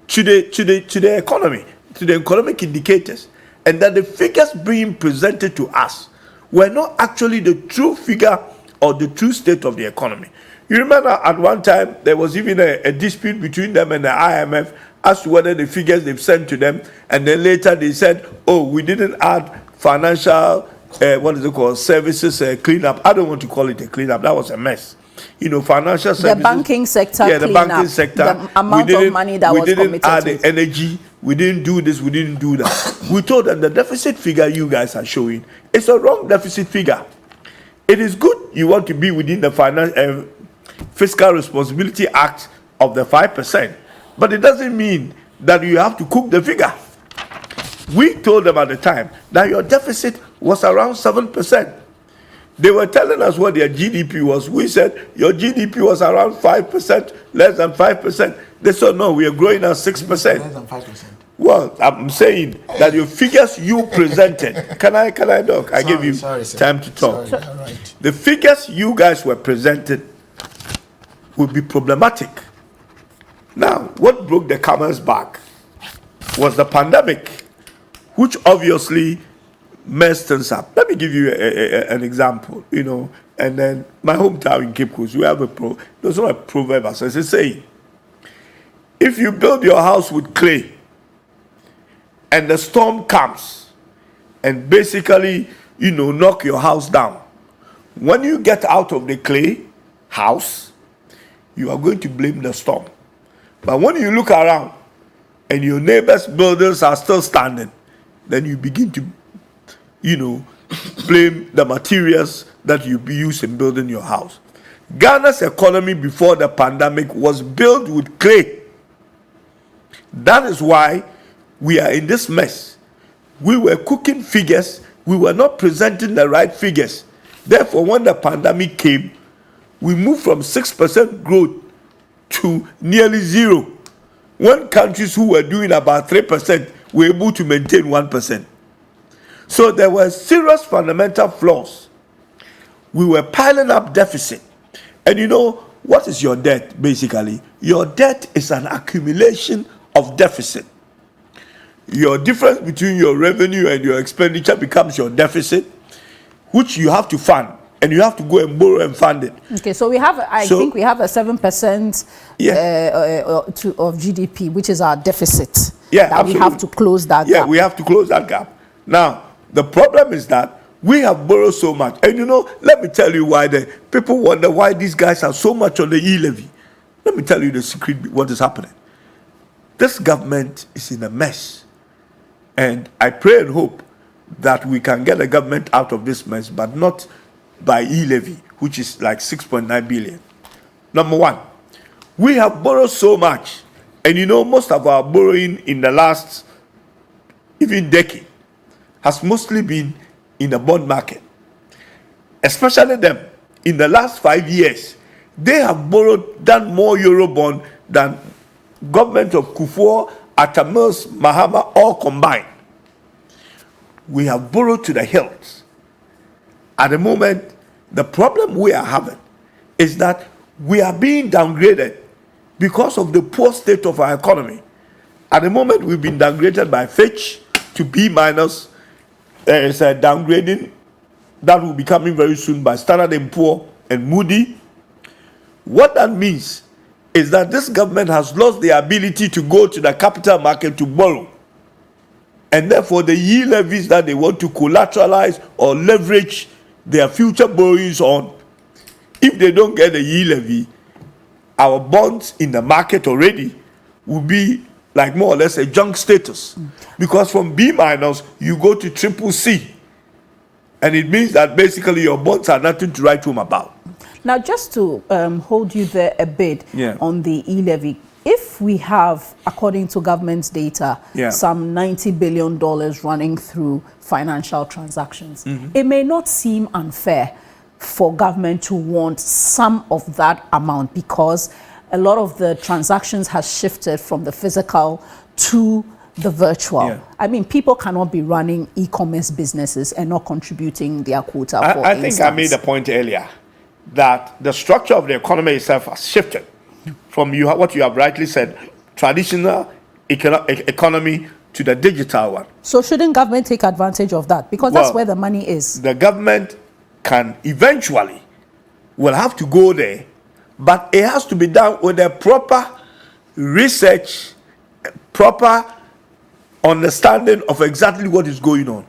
to the economy, to the economic indicators, and that the figures being presented to us were not actually the true figure or the true state of the economy. You remember at one time there was even a dispute between them and the IMF as to whether the figures they've sent to them, and then later they said, oh, we didn't add financial, services cleanup. I don't want to call it a cleanup. That was a mess. Financial services. The banking sector the banking sector. The amount of money that was committed. We didn't add the energy. We didn't do this. We didn't do that. We told them the deficit figure you guys are showing is a wrong deficit figure. It is good you want to be within the Fiscal Responsibility Act of the 5%, but it doesn't mean that you have to cook the figure. We told them at the time that your deficit was around 7%. They were telling us what their GDP was. We said your GDP was around 5%, less than 5%. They said no, we are growing at 6%. Less than 5%. Well, I'm saying that your figures you presented. Can I talk? I gave you time to talk. Sorry, right. The figures you guys were presented would be problematic. Now, what broke the camel's back was the pandemic, which obviously messed things up. Let me give you an example, and then my hometown in Cape Coast, we have there's not a proverb, as it's a saying. If you build your house with clay and the storm comes and basically, knock your house down, when you get out of the clay house, you are going to blame the storm. But when you look around and your neighbors' buildings are still standing, then you begin to, blame the materials that you use in building your house. Ghana's economy before the pandemic was built with clay. That is why we are in this mess. We were cooking figures. We were not presenting the right figures. Therefore, when the pandemic came, we moved from 6% growth to nearly zero. When countries who were doing about 3% were able to maintain 1%. So there were serious fundamental flaws. We were piling up deficit. And what is your debt, basically? Your debt is an accumulation of deficit. Your difference between your revenue and your expenditure becomes your deficit, which you have to fund. And you have to go and borrow and fund it. Okay, so I think we have a 7% of GDP, which is our deficit. Yeah, that absolutely. We have to close that gap. Yeah, we have to close that gap. Now, the problem is that we have borrowed so much. And let me tell you why the people wonder why these guys are so much on the E-Levy. Let me tell you the secret, what is happening. This government is in a mess. And I pray and hope that we can get the government out of this mess, but not by E-Levy, which is like 6.9 billion. Number one, we have borrowed so much, and most of our borrowing in the last even decade has mostly been in the bond market. Especially them, in the last 5 years, they have done more Eurobond than government of Akufo-Addo, Mahama, all combined. We have borrowed to the hills. At the moment, the problem we are having is that we are being downgraded because of the poor state of our economy. At the moment, we've been downgraded by Fitch to B minus. There is a downgrading that will be coming very soon by Standard & Poor and Moody. What that means is that this government has lost the ability to go to the capital market to borrow. And therefore, the E-Levies that they want to collateralize or leverage their future borrowings on, if they don't get the E-Levy, our bonds in the market already will be like more or less a junk status. Because from B minus, you go to triple C. And it means that basically your bonds are nothing to write home about. Now, just to hold you there a bit on the E-Levy, if we have, according to government's data, some $90 billion running through financial transactions, it may not seem unfair for government to want some of that amount, because a lot of the transactions has shifted from the physical to the virtual. I mean, people cannot be running e-commerce businesses and not contributing their quota. I think I made a point earlier that the structure of the economy itself has shifted from what you have rightly said, traditional economy to the digital one. So shouldn't government take advantage of that? Because that's where the money is. The government can eventually will have to go there, but it has to be done with a proper research, proper understanding of exactly what is going on.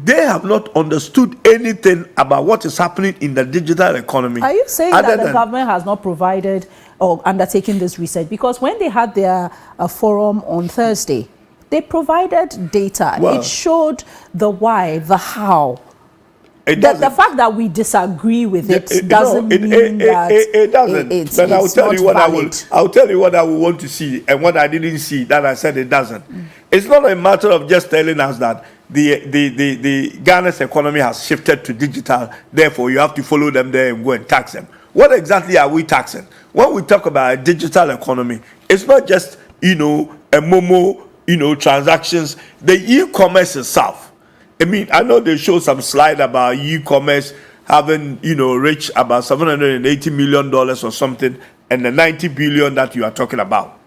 They have not understood anything about what is happening in the digital economy. Are you saying that the government has not provided or undertaken this research? Because when they had their forum on Thursday, they provided data. It showed the why, the how. The fact that we disagree with it doesn't mean that it doesn't. It's I'll tell you what valid. I'll tell you what I will want to see and what I didn't see that I said it doesn't. It's not a matter of just telling us that the Ghana's economy has shifted to digital, therefore you have to follow them there and go and tax them. What exactly are we taxing? When we talk about a digital economy, it's not just a Momo transactions. The e-commerce itself. I mean, I know they show some slide about e-commerce having, reached about $780 million or something, and the 90 billion that you are talking about.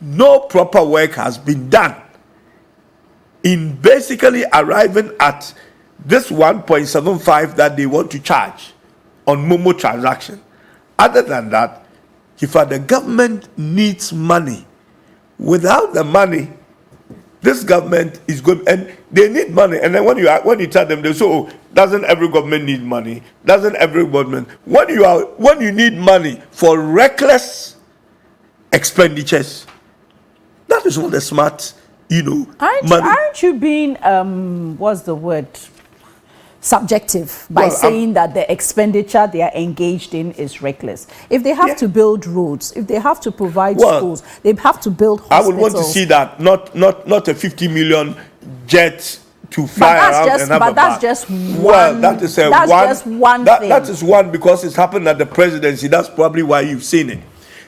No proper work has been done in basically arriving at this 1.75 that they want to charge on Momo transaction. Other than that, if the government needs money, without the money, this government is good, and they need money. And then when you tell them, they say, "Oh, doesn't every government need money? Doesn't every government?" When you need money for reckless expenditures, that is not the smart, money. Aren't you being what's the word? Subjective by saying that the expenditure they are engaged in is reckless. If they have to build roads, if they have to provide schools, they have to build hospitals. I would want to see that, not a 50 million jet to fly around and have but a that's bar. just one. Well, that is just one thing. That is one because it's happened at the presidency. That's probably why you've seen it.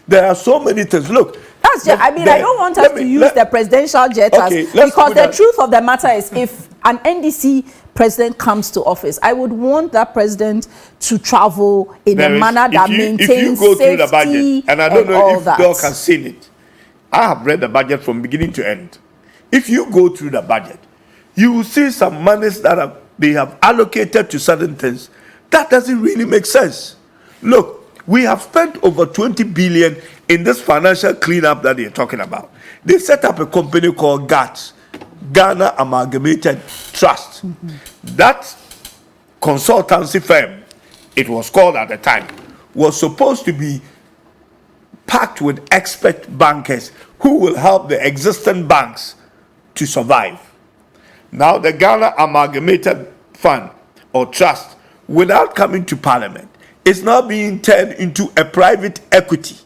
There are so many things. Look. That's just, I don't want us to use the presidential jet because the truth of the matter is, if an NDC president comes to office, I would want that president to travel in a manner that maintains safety. If you go through the budget, and I don't know if Doc has seen it, I have read the budget from beginning to end. If you go through the budget, you will see some monies that they have allocated to certain things. That doesn't really make sense. Look, we have spent over 20 billion in this financial cleanup that they're talking about. They set up a company called Gov'T, Ghana Amalgamated Trust. That consultancy firm, it was called at the time, was supposed to be packed with expert bankers who will help the existing banks to survive. Now the Ghana Amalgamated Fund or Trust, without coming to Parliament, is now being turned into a private equity.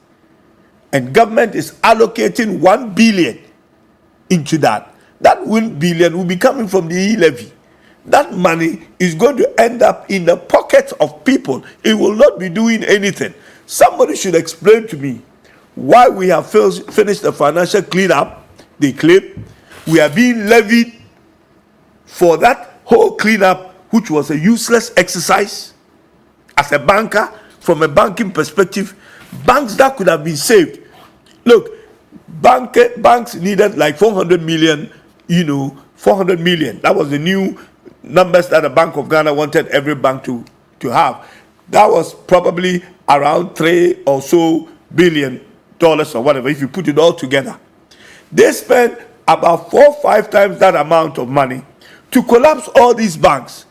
And government is allocating 1 billion into that. That 1 billion will be coming from the E-Levy. That money is going to end up in the pockets of people. It will not be doing anything. Somebody should explain to me why we have finished the financial cleanup. They claim we are being levied for that whole cleanup, which was a useless exercise. As a banker, from a banking perspective, banks that could have been saved. Look, banks needed like 400 million, 400 million. That was the new numbers that the Bank of Ghana wanted every bank to have. That was probably around $3 or so billion or whatever, if you put it all together. They spent about 4 or 5 times that amount of money to collapse all these banks.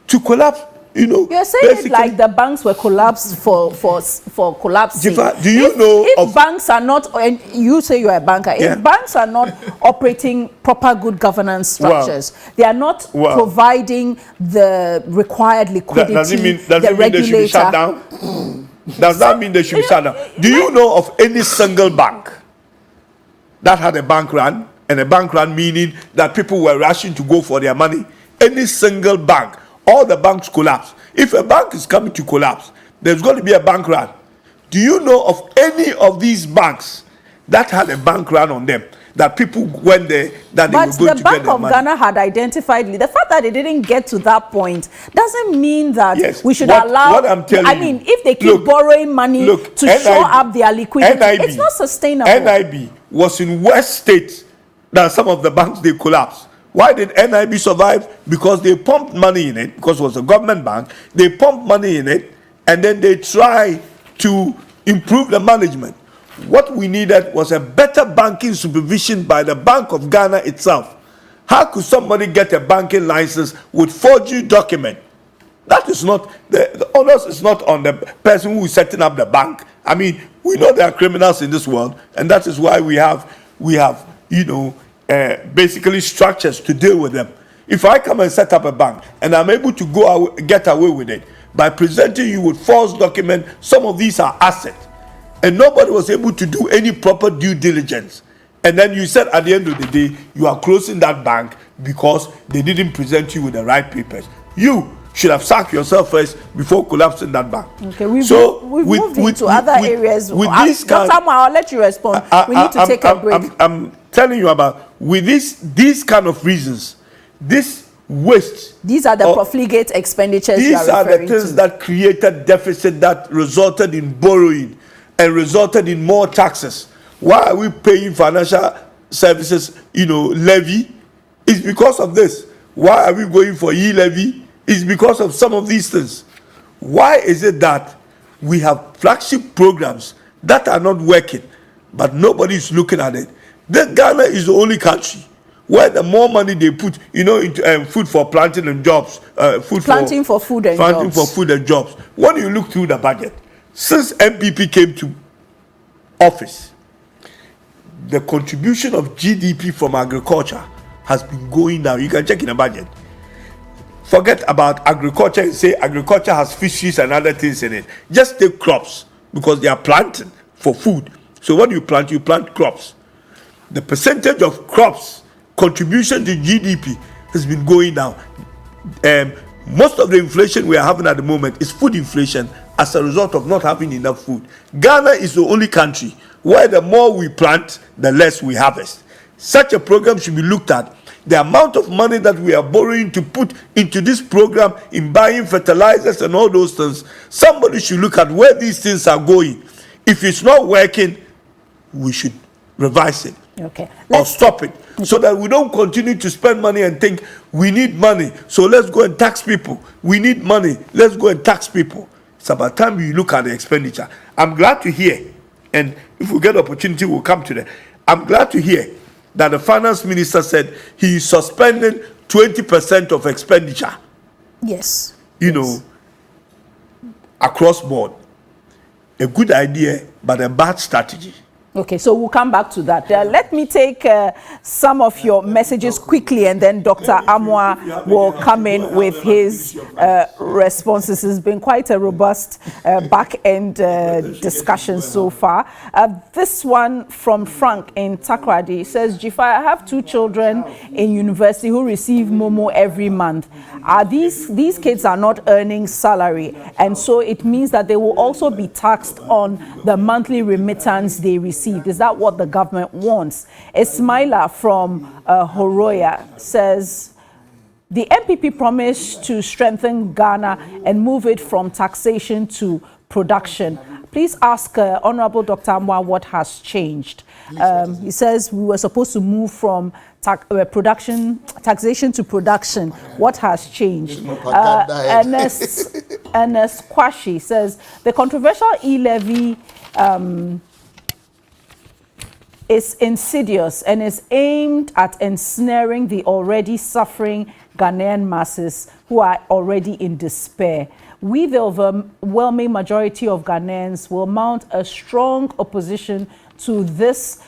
To collapse, You're saying it like the banks were collapsed for collapsing. Jifa, do you know if banks are not, and you say you're a banker, if banks are not operating proper good governance structures, they are not providing the required liquidity, does it mean the regulator. They should be shut down? Does that mean they should be shut down? Do you know of any single bank that had a bank run? And a bank run meaning that people were rushing to go for their money? Any single bank, all the banks collapse. If a bank is coming to collapse, there's going to be a bank run. Do you know of any of these banks that had a bank run on them? That people went there, that they were going to get their money? But the Bank of Ghana had identified, the fact that they didn't get to that point doesn't mean that we should allow, what I'm telling I mean, if they keep borrowing money to shore up their liquidity, it's not sustainable. NIB was in worse state than some of the banks they collapsed. Why did NIB survive? Because they pumped money in it, because it was a government bank. They pumped money in it, and then they try to improve the management. What we needed was a better banking supervision by the Bank of Ghana itself. How could somebody get a banking license with forgery document? That is not, the onus is not on the person who is setting up the bank. I mean, we know there are criminals in this world, and that is why we have basically structures to deal with them. If I come and set up a bank and I'm able to get away with it by presenting you with false document, some of these are assets, and nobody was able to do any proper due diligence, and then you said at the end of the day you are closing that bank because they didn't present you with the right papers. You should have sacked yourself first before collapsing that bank. Okay, we've moved into other areas. With this Dr. Amwa, I'll let you respond. We need to take a break. I'm telling you about, with these kind of reasons, this waste. These are the profligate expenditures you are referring to. These are the things that created deficit that resulted in borrowing and resulted in more taxes. Why are we paying financial services, levy? It's because of this. Why are we going for E-Levy? It's because of some of these things. Why is it that we have flagship programs that are not working, but nobody is looking at it? Ghana is the only country where the more money they put, into food for planting and jobs, planting for food and jobs. When you look through the budget, since MPP came to office, the contribution of GDP from agriculture has been going down. You can check in the budget. Forget about agriculture and say agriculture has fisheries and other things in it. Just take crops, because they are planting for food. So what you plant crops. The percentage of crops contribution to GDP has been going down. Most of the inflation we are having at the moment is food inflation as a result of not having enough food. Ghana is the only country where the more we plant, the less we harvest. Such a program should be looked at. The amount of money that we are borrowing to put into this program in buying fertilizers and all those things, somebody should look at where these things are going. If it's not working, we should revise it. Okay. Or stop it, so that we don't continue to spend money and think we need money, so let's go and tax people. We need money, let's go and tax people. It's about time we look at the expenditure. I'm glad to hear, and if we get opportunity, we'll come to that. I'm glad to hear that the finance minister said he is suspending 20% of expenditure. Yes. Across board. A good idea, but a bad strategy. Okay, so we'll come back to that. Let me take some of your messages quickly, and then Dr. Amwa will come in with his responses. It's been quite a robust back-end discussion so far. This one from Frank in Takrady says, Jifa, I have 2 children in university who receive Momo every month. These kids are not earning salary, and so it means that they will also be taxed on the monthly remittance they receive. Is that what the government wants? Ismaila from Horoya says, the MPP promised to strengthen Ghana and move it from taxation to production. Please ask Honorable Dr. Amwa what has changed. He says we were supposed to move from taxation to production. What has changed? Ernest Kwashi says the controversial E-Levy is insidious and is aimed at ensnaring the already suffering Ghanaian masses who are already in despair. We, the overwhelming majority of Ghanaians, will mount a strong opposition to this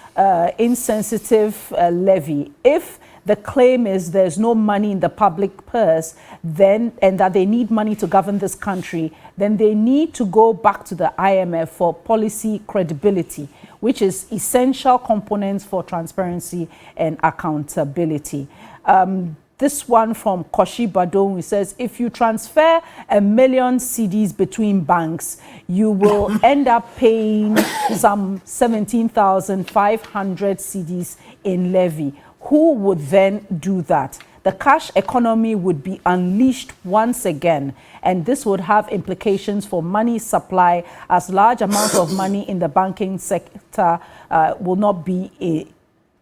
insensitive levy. If the claim is there's no money in the public purse, then and that they need money to govern this country, then they need to go back to the IMF for policy credibility, which is essential components for transparency and accountability. This one from Koshi Badon, who says, if you transfer 1 million cedis between banks, you will end up paying some 17,500 cedis in levy. Who would then do that? The cash economy would be unleashed once again, and this would have implications for money supply, as large amounts of money in the banking sector will not be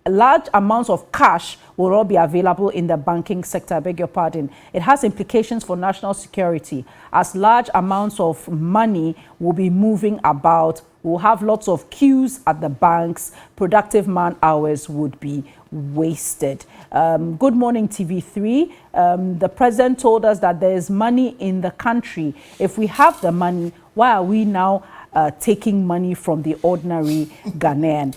large amounts of cash will not be available in the banking sector. I beg your pardon. It has implications for national security, as large amounts of money will be moving about. We'll have lots of queues at the banks. Productive man hours would be wasted. Good morning, TV3. The president told us that there is money in the country. If we have the money, why are we now taking money from the ordinary Ghanaian?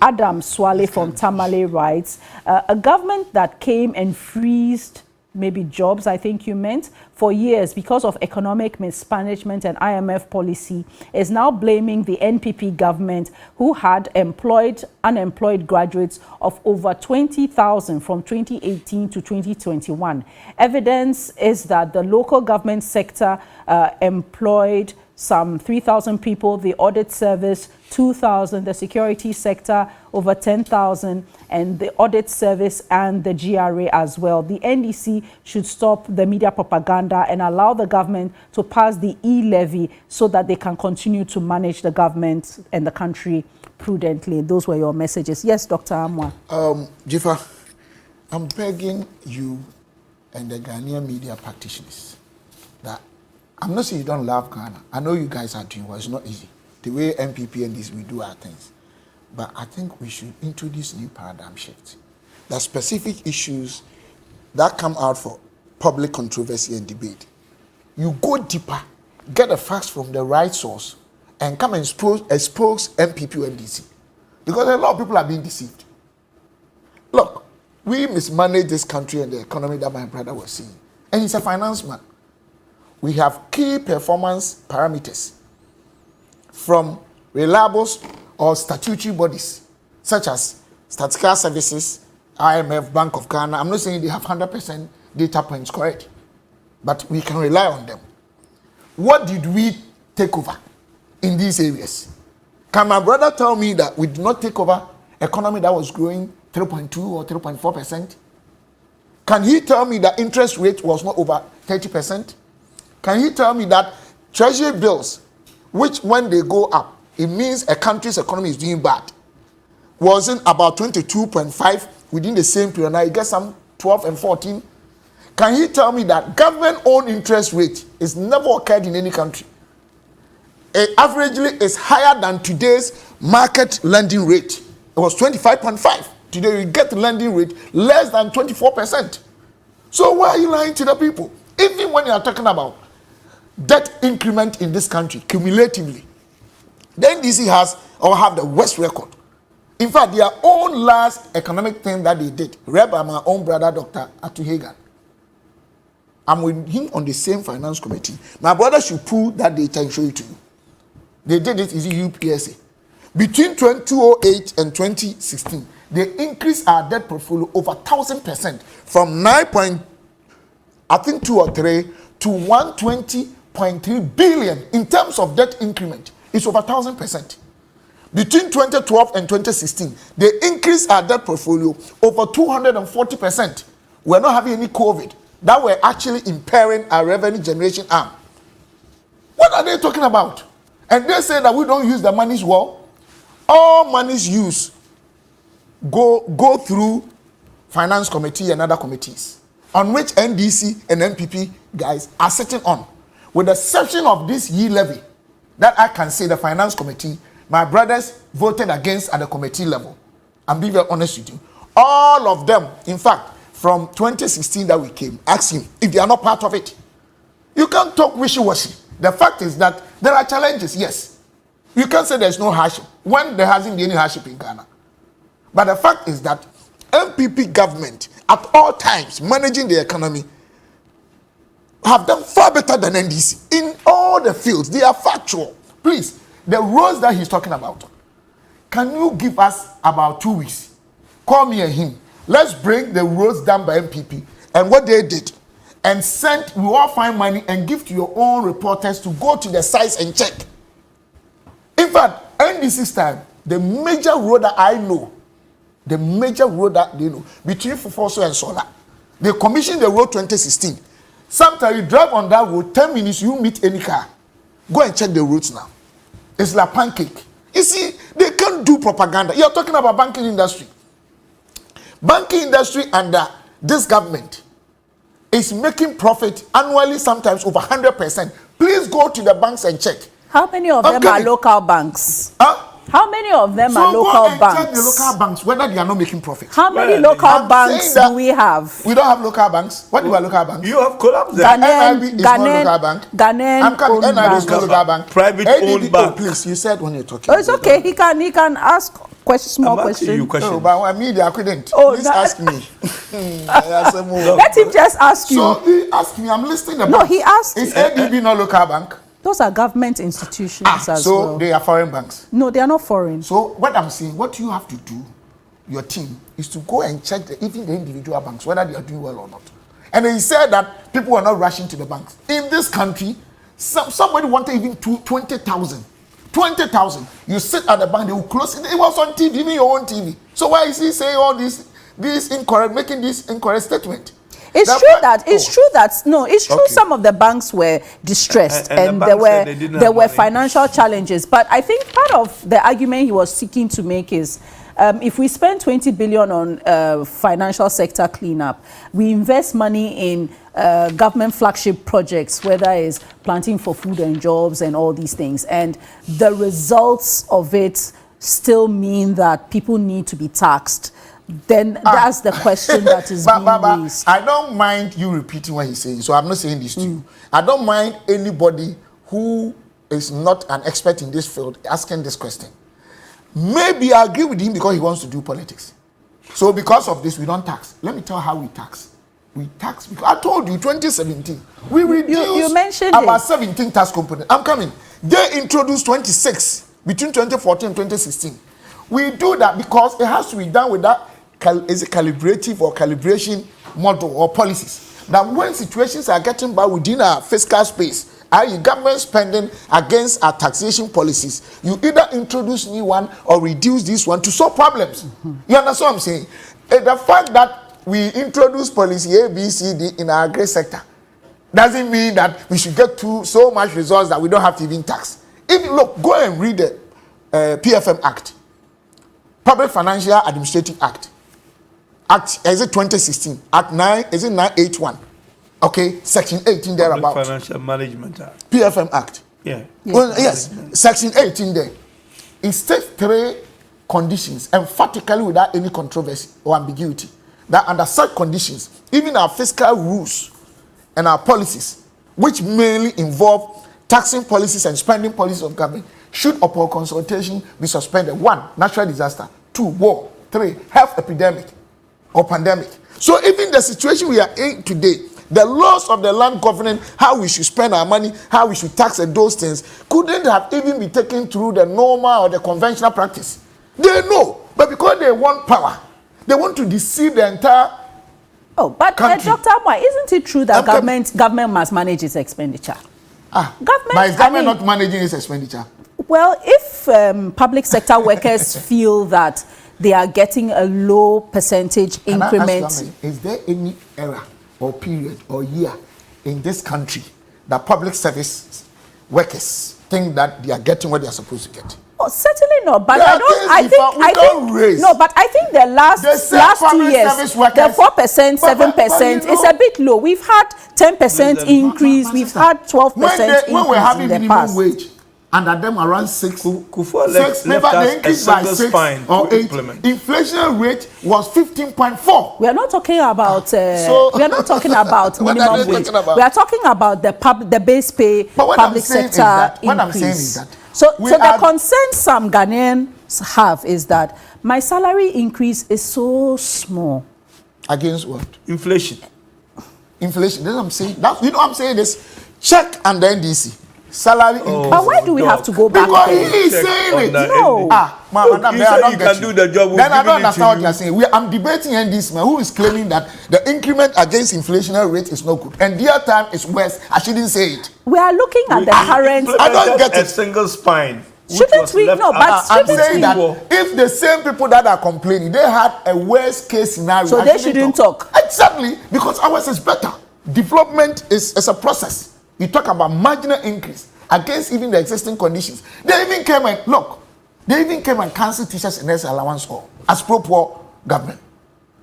Adam Swale from Tamale writes, a government that came and freezed maybe jobs, I think you meant, for years because of economic mismanagement and IMF policy, is now blaming the NPP government, who had employed unemployed graduates of over 20,000 from 2018 to 2021. Evidence is that the local government sector employed some 3,000 people, the audit service 2,000, the security sector over 10,000, and the audit service and the GRA as well. The NDC should stop the media propaganda and allow the government to pass the E-Levy so that they can continue to manage the government and the country prudently. Those were your messages. Yes, Dr. Amwa. Jifa, I'm begging you and the Ghanaian media practitioners that I'm not saying you don't love Ghana. I know you guys are doing well. It's not easy. The way MPP and this, we do our things. But I think we should introduce new paradigm shifts. There are specific issues that come out for public controversy and debate. You go deeper, get the facts from the right source, and come and expose MPP and DC. Because a lot of people are being deceived. Look, we mismanage this country and the economy that my brother was saying. And he's a finance man. We have key performance parameters from reliable or statutory bodies, such as Statistical Services, IMF, Bank of Ghana. I'm not saying they have 100% data points correct, but we can rely on them. What did we take over in these areas? Can my brother tell me that we did not take over economy that was growing 3.2 or 3.4%? Can he tell me that interest rate was not over 30%? Can he tell me that treasury bills, which when they go up, it means a country's economy is doing bad, wasn't about 22.5 within the same period? Now you get some 12 and 14. Can he tell me that government-owned interest rate is never occurred in any country? It averagely is higher than today's market lending rate. It was 25.5. Today we get the lending rate less than 24%. So why are you lying to the people? Even when you are talking about debt increment in this country cumulatively, the NDC has or have the worst record. In fact, their own last economic thing that they did, read by my own brother, Dr. Atuhegan. I'm with him on the same finance committee. My brother should pull that data and show it to you. They did it is UPSA. Between 2008 and 2016, they increased our debt portfolio over 1,000% from 2 or 3 to 120.3 billion in terms of debt increment. It's over 1,000%. Between 2012 and 2016, they increased our debt portfolio over 240%. We're not having any COVID. That were actually impairing our revenue generation arm. What are they talking about? And they say that we don't use the monies well. All monies used go through finance committee and other committees, on which NDC and MPP guys are sitting on. With the exception of this E-Levy, that I can say the finance committee, my brothers voted against at the committee level. I'm being very honest with you. All of them, in fact, from 2016 that we came, ask him if they are not part of it. You can't talk wishy-washy. The fact is that there are challenges, yes. You can't say there's no hardship when there hasn't been any hardship in Ghana. But the fact is that MPP government, at all times, managing the economy, have done far better than NDC in all the fields. They are factual. Please, the roads that he's talking about, can you give us about 2 weeks? Call me and him. Let's bring the roads done by MPP and what they did, and send, we all find money and give to your own reporters to go to the sites and check. In fact, NDC's time, the major road that I know, the major road that they know, between Fufoso and Sola, they commissioned the road 2016. Sometimes you drive on that road, 10 minutes, you meet any car. Go and check the roads now. It's like pancake. You see, they can't do propaganda. You're talking about banking industry. Banking industry under this government is making profit annually, sometimes over 100%. Please go to the banks and check. How many of them are local banks? Huh? How many of them are local banks? So go and check the local banks, whether they are not making profit. How many local banks do we have? We don't have local banks. What do our local banks? You have collapsed there. NIB is not local bank. Ghanaian NIB is not local bank. Private owned bank. Please, you said when you're talking. Oh, it's okay. He can ask small questions. No, but I mean, I couldn't. Oh, please ask me. Let him just ask you. So he asked me. I'm listening. No, he asked. Is ADB not local bank? Those are government institutions as well. So they are foreign banks? No, they are not foreign. So what I'm saying, what you have to do, your team, is to go and check even the individual banks, whether they are doing well or not. And he said that people are not rushing to the banks. In this country, somebody wanted even 20,000. 20,000. You sit at the bank, they will close it. It was on TV, even your own TV. So why is he saying all this incorrect, making this incorrect statement? It's true. Some of the banks were distressed and there were financial challenges. But I think part of the argument he was seeking to make is if we spend 20 billion on financial sector cleanup, we invest money in government flagship projects, whether it's planting for food and jobs and all these things, and the results of it still mean that people need to be taxed, then that's the question that is being raised. I don't mind you repeating what he's saying, so I'm not saying this to you. I don't mind anybody who is not an expert in this field asking this question. Maybe I agree with him because he wants to do politics. So because of this, we don't tax. Let me tell you how we tax. We tax because I told you 2017 we reduced about 17 tax components. I'm coming. They introduced 26 between 2014 and 2016. We do that because it has to be done with that is a calibrative or calibration model or policies. That when situations are getting by within our fiscal space, i.e. government spending against our taxation policies, you either introduce new one or reduce this one to solve problems. You understand what I'm saying? The fact that we introduce policy A, B, C, D in our agri sector doesn't mean that we should get to so much results that we don't have to even tax. Look, go and read the PFM Act, Public Financial Administrative Act. Is it 2016? Act 9, is it 981? Okay, Section 18 thereabout. Public Financial Management Act. PFM Act. Yeah. Well, yes, Section 18 there. It states 3 conditions, emphatically without any controversy or ambiguity, that under such conditions, even our fiscal rules and our policies, which mainly involve taxing policies and spending policies of government, should upon consultation be suspended. 1, natural disaster. 2, war. 3, health epidemic or pandemic. So even the situation we are in today, the laws of the land governing how we should spend our money, how we should tax and those things, couldn't have even been taken through the normal or the conventional practice. They know, but because they want power, they want to deceive the entire Dr. Amwa, isn't it true that government must manage its expenditure? But is government not managing its expenditure? Well, if public sector workers feel that they are getting a low percentage increment. Is there any era or period or year in this country that public service workers think that they are getting what they are supposed to get. Oh, certainly not. But There I are don't. things I we think. can't- we I can't think. raise. No, but I think the last The same 2 public years, service the workers- 4%, But 7% you is know- a bit low. We've had 10% increase. My We've sister, had 12% when we're increase having in the minimum past. wage, under them around 6. Kufo Six, left maybe us they a increased by single 6 spine or to 8. implement. Inflation rate was 15.4. We are not talking about. So- we are not talking about What are minimum they wage. talking about? We are talking about the base pay But what I'm public saying is sector that- increase. what I'm saying is that so we the are- concern some Ghanaians have is that my salary increase is so small. Against what? Inflation. Inflation. That's what I'm saying. That's, you know what I'm saying is check and the NDC. Salary increase. But why do we have to go back Because there? he is Check saying on it. that No. ending. Madam, Look, you then I say don't you get can do the job, we've Then I given don't it to understand what you. you're saying. I'm debating NDC man who is claiming that the increment against inflationary rate is not good. And their time is worse. I shouldn't say it. We are looking at the current. I don't Implemented get a it. single spine. which Shouldn't was we- left no, but out. I'm shouldn't saying we- that if the same people that are complaining, they had a worst case scenario. So I they shouldn't talk. Exactly, because ours is better. Development is a process. You talk about marginal increase against even the existing conditions. They even came and look. They even came and cancelled teachers in their allowance all as pro-poor government.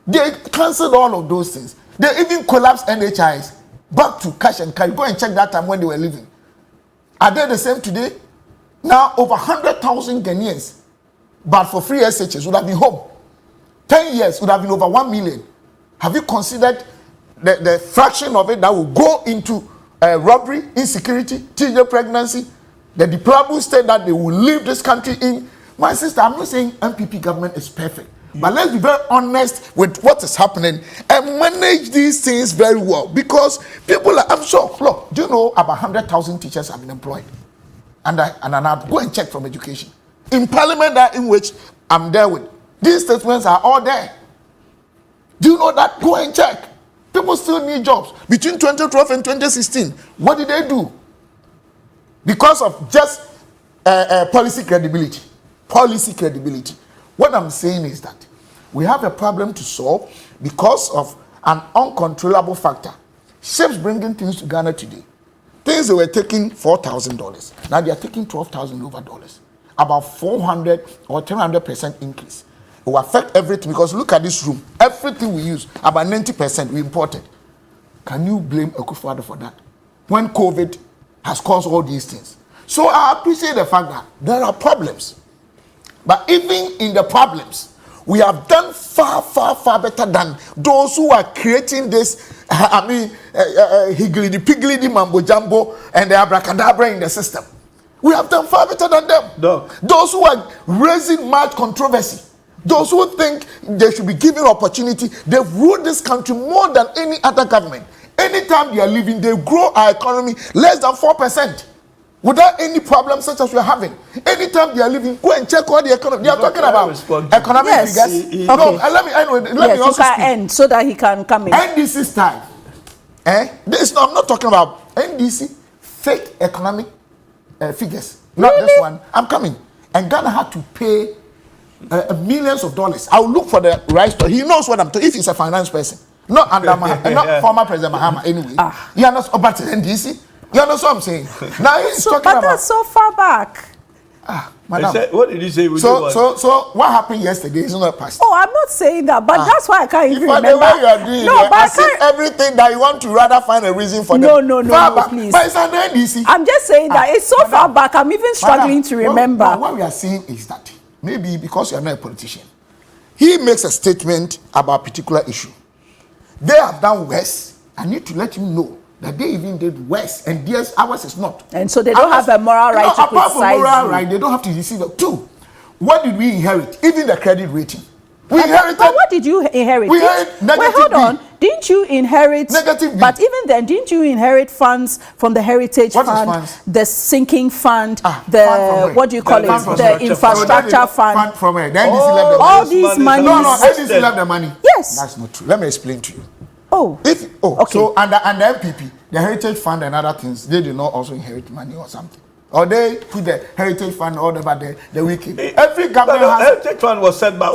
They cancelled all of those things. They even collapsed NHIs back to cash and carry. Go and check that time when they were leaving. Are they the same today? Now over 100,000 Ghanaians, but for free SHS would have been home. 10 years would have been over 1 million. Have you considered the fraction of it that will go into robbery, insecurity, teenage pregnancy, the deplorable state that they will leave this country in? My sister, I'm not saying MPP government is perfect, but let's be very honest with what is happening and manage these things very well, because people are, I'm sure, look, do you know about 100,000 teachers have been employed? And I'll go and check from education. In parliament that in which I'm there with, these statements are all there. Do you know that? Go and check. People still need jobs. Between 2012 and 2016, what did they do? Because of just policy credibility. Policy credibility. What I'm saying is that we have a problem to solve because of an uncontrollable factor. Ships bringing things to Ghana today. Things they were taking $4,000. Now they are taking $12,000 over dollars. About 400 or 300% increase. It will affect everything, because look at this room. Everything we use, about 90% we imported. Can you blame Akufo-Addo for that? When COVID has caused all these things. So I appreciate the fact that there are problems. But even in the problems, we have done far, far, far better than those who are creating this, higgledy-piggledy mambo-jumbo and the abracadabra in the system. We have done far better than them. Doc. Those who are raising much controversy, those who think they should be given opportunity, they've ruled this country more than any other government. Anytime they are leaving, they grow our economy less than 4%. Without any problem such as we're having. Anytime they are leaving, go and check all the economy. They are talking about economic Yes. figures. Okay. No, let me Yes, you also can speak. end so that he can come in. NDC style. I'm not talking about NDC fake economic figures. Not this one. I'm coming. And Ghana had to pay millions of dollars. I'll look for the right story. He knows what I'm talking. If he's a finance person, not under not former President Mahama anyway. He understands about NDC. You understand what I'm saying? Now he's talking But about. that's so far back. Madam. Said, what did you say? So what happened yesterday is not past. Oh, I'm not saying that, but that's why I can't even If the remember. way you are doing, No, but I as if can't. everything that you want to rather find a reason for No, them. no, no, Far no, back. please. But it's an NDC. I'm just saying that it's so Madam. far back. I'm even struggling to remember. What we are saying is that maybe because you are not a politician, he makes a statement about a particular issue. They have done worse. I need to let him know that they even did worse, and theirs, ours is not. And so they don't have a moral right to apart from criticize moral you. right, they don't have to receive it. Two, what did we inherit? Even the credit rating. We inherited. But what did you inherit? We inherited Wait, hold negative B. on. Didn't you inherit? Negative B. But even then, didn't you inherit funds from the Heritage What is Fund, funds? the sinking fund, Fund from the where? what do you call The it? infrastructure The infrastructure Fund fund. from where? The NDC left the All money. these monies. No, System. NDC left the money. Yes. That's not true. Let me explain to you. Okay. So under MPP, the Heritage Fund and other things, they did not also inherit money or something. Or they put the Heritage Fund all over the wicked. Every government the has. Heritage Fund was set by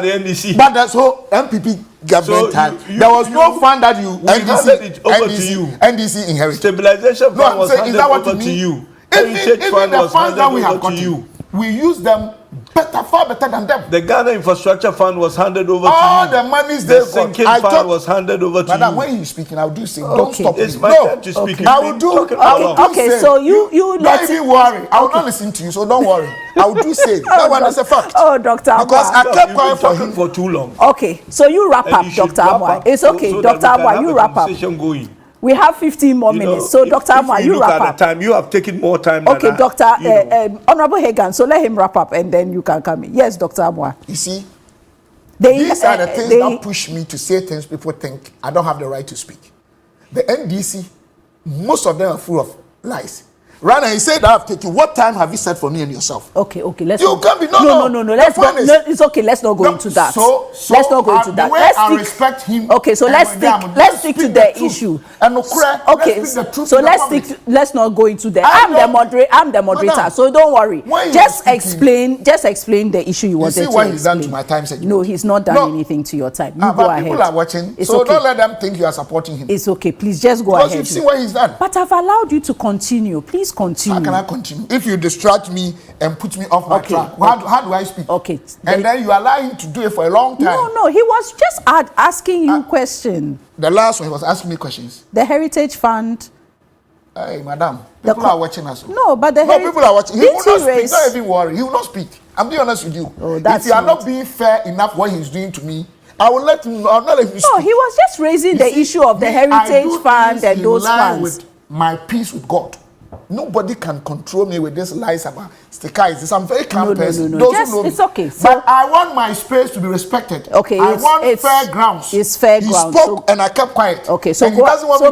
the NDC. But that's whole MPP government So time. you- There was no you- fund that you we handed it over to you. NDC inherited. Stabilization No, Fund I'm was saying, is handed that what over you to mean? you. Even the funds that we have gotten, we use them far better than them. The Ghana Infrastructure Fund was handed over to you. All the monies the sinking fund was handed over to you. Madam, when he's speaking, I'll do say, don't stop It's me. my turn to speak. I will do. Okay, so you don't even worry. I will not listen to you, so don't worry. I will do say that one is a fact. Oh, Dr. Amwa. Because I kept quiet for him for too long. Okay, so you wrap up, Dr. Amwa. It's okay, Dr. Amwa, you wrap up. We have 15 more minutes. So, Dr. Amwa, you wrap up. Time, you have taken more time. Okay, Dr. Honorable Hagan, so let him wrap up and then you can come in. Yes, Dr. Amwa. You see, these are the things that push me to say things people think I don't have the right to speak. The NDC, most of them are full of lies. Rana, he said, I've taken. What time have you set for me and yourself? Okay, let's. You can't be no. Let's go. No, it's okay. Let's not go into that. Let's not go into that. The way I respect him. Okay, so let's stick to the issue. And okay, so let's not go into that. I'm the moderator, so don't worry. Just explain the issue you wanted to explain. You see what he's done to my time segment? No, he's not done anything to your time. You go ahead. People are watching, so don't let them think you are supporting him. It's okay. Please just go ahead. Because you see what he's done. But I've allowed you to continue. Please continue. How can I continue? If you distract me and put me off my track, how do I speak? Okay. And then you allow him to do it for a long time. No, he was just asking you questions. The last one, he was asking me questions. The Heritage Fund. Hey, madam, people are watching us. No, but people are watching. He will not speak. Don't even worry. He will not speak. I'm being honest with you. If you are not being fair enough what he's doing to me, I will let him. I'll not let him speak. No, he was just raising the issue of the Heritage Fund and those funds. With my peace with God. Nobody can control me with these lies about stickers. I'm very calm person. No. It's okay. But I want my space to be respected. Okay, I want fair grounds. It's fair grounds. He spoke and I kept quiet. Okay, so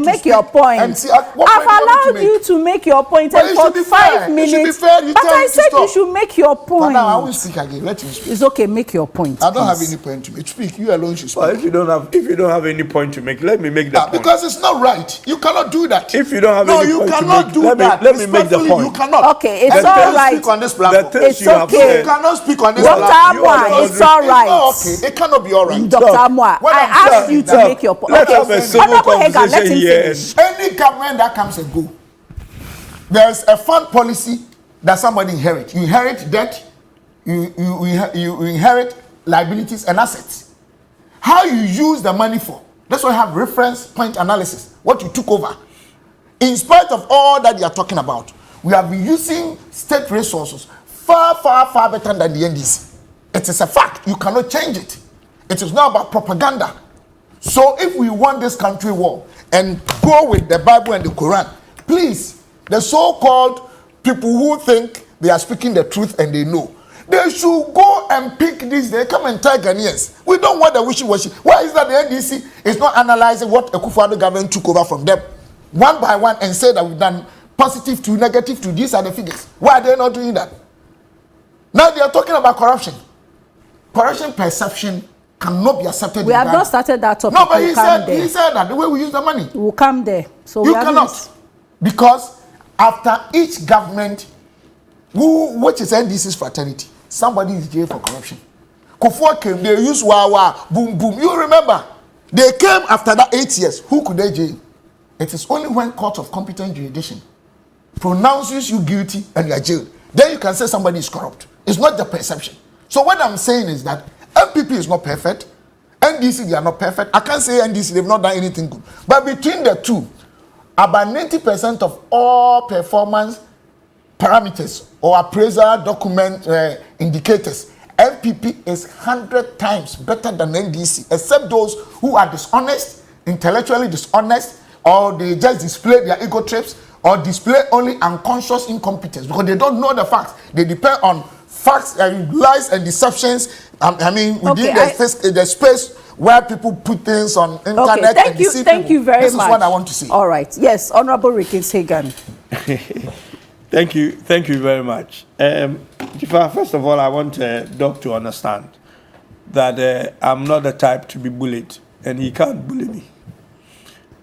make your point. I've allowed you to make your point, and for 5 minutes. But I said you should make your point. Now I will speak again. Let him speak. It's okay. Make your point. I don't have any point to make. Speak. You alone should speak. Well, if you don't have any point to make, let me make that point. Because it's not right. You cannot do that. If you don't have any point to make, you cannot do that. Let me make the point. You cannot. Okay, it's all right. Speak on this platform. It's okay. You cannot speak on this platform. Dr. Amwa, it's all right. Okay, it cannot be all right. Dr. Amwa, I asked you to make your point. Let's have a civil conversation here. Any government that comes and go, there's a fund policy that somebody inherits. You inherit debt, you inherit liabilities and assets. How you use the money for. That's why I have reference point analysis. What you took over. In spite of all that you are talking about, we have been using state resources far better than the NDC. It is a fact. You cannot change it. It is not about propaganda. So if we want this country war and go with the Bible and the Quran, please, the so-called people who think they are speaking the truth and they know, they should go and pick this. They come and tell Ghanaians. We don't want the wishy-washy. Why is that the NDC is not analyzing what Akufo-Addo government took over from them? One by one and say that we've done positive to negative to these are the figures. Why are they not doing that? Now they are talking about corruption. Corruption perception cannot be accepted. We have not started that topic. No, but he said that the way we use the money. We'll come there. So you cannot. Because after each government, which is NDC's fraternity, somebody is jailed for corruption. Kufua came, they used wah, boom, boom. You remember? They came after that 8 years. Who could they jail? It is only when court of competent jurisdiction pronounces you guilty and you are jailed. Then you can say somebody is corrupt. It's not the perception. So what I'm saying is that MPP is not perfect. NDC, they are not perfect. I can't say NDC, they've not done anything good. But between the two, about 90% of all performance parameters or appraisal document indicators, MPP is 100 times better than NDC, except those who are dishonest, intellectually dishonest, or they just display their ego trips, or display only unconscious incompetence because they don't know the facts. They depend on facts and lies and deceptions. Within the space where people put things on internet and deceive people. Thank you very much. This is what I want to say. All right. Yes, Honorable Rickens Hagan. Thank you very much. First of all, I want Doc to understand that I'm not the type to be bullied, and he can't bully me.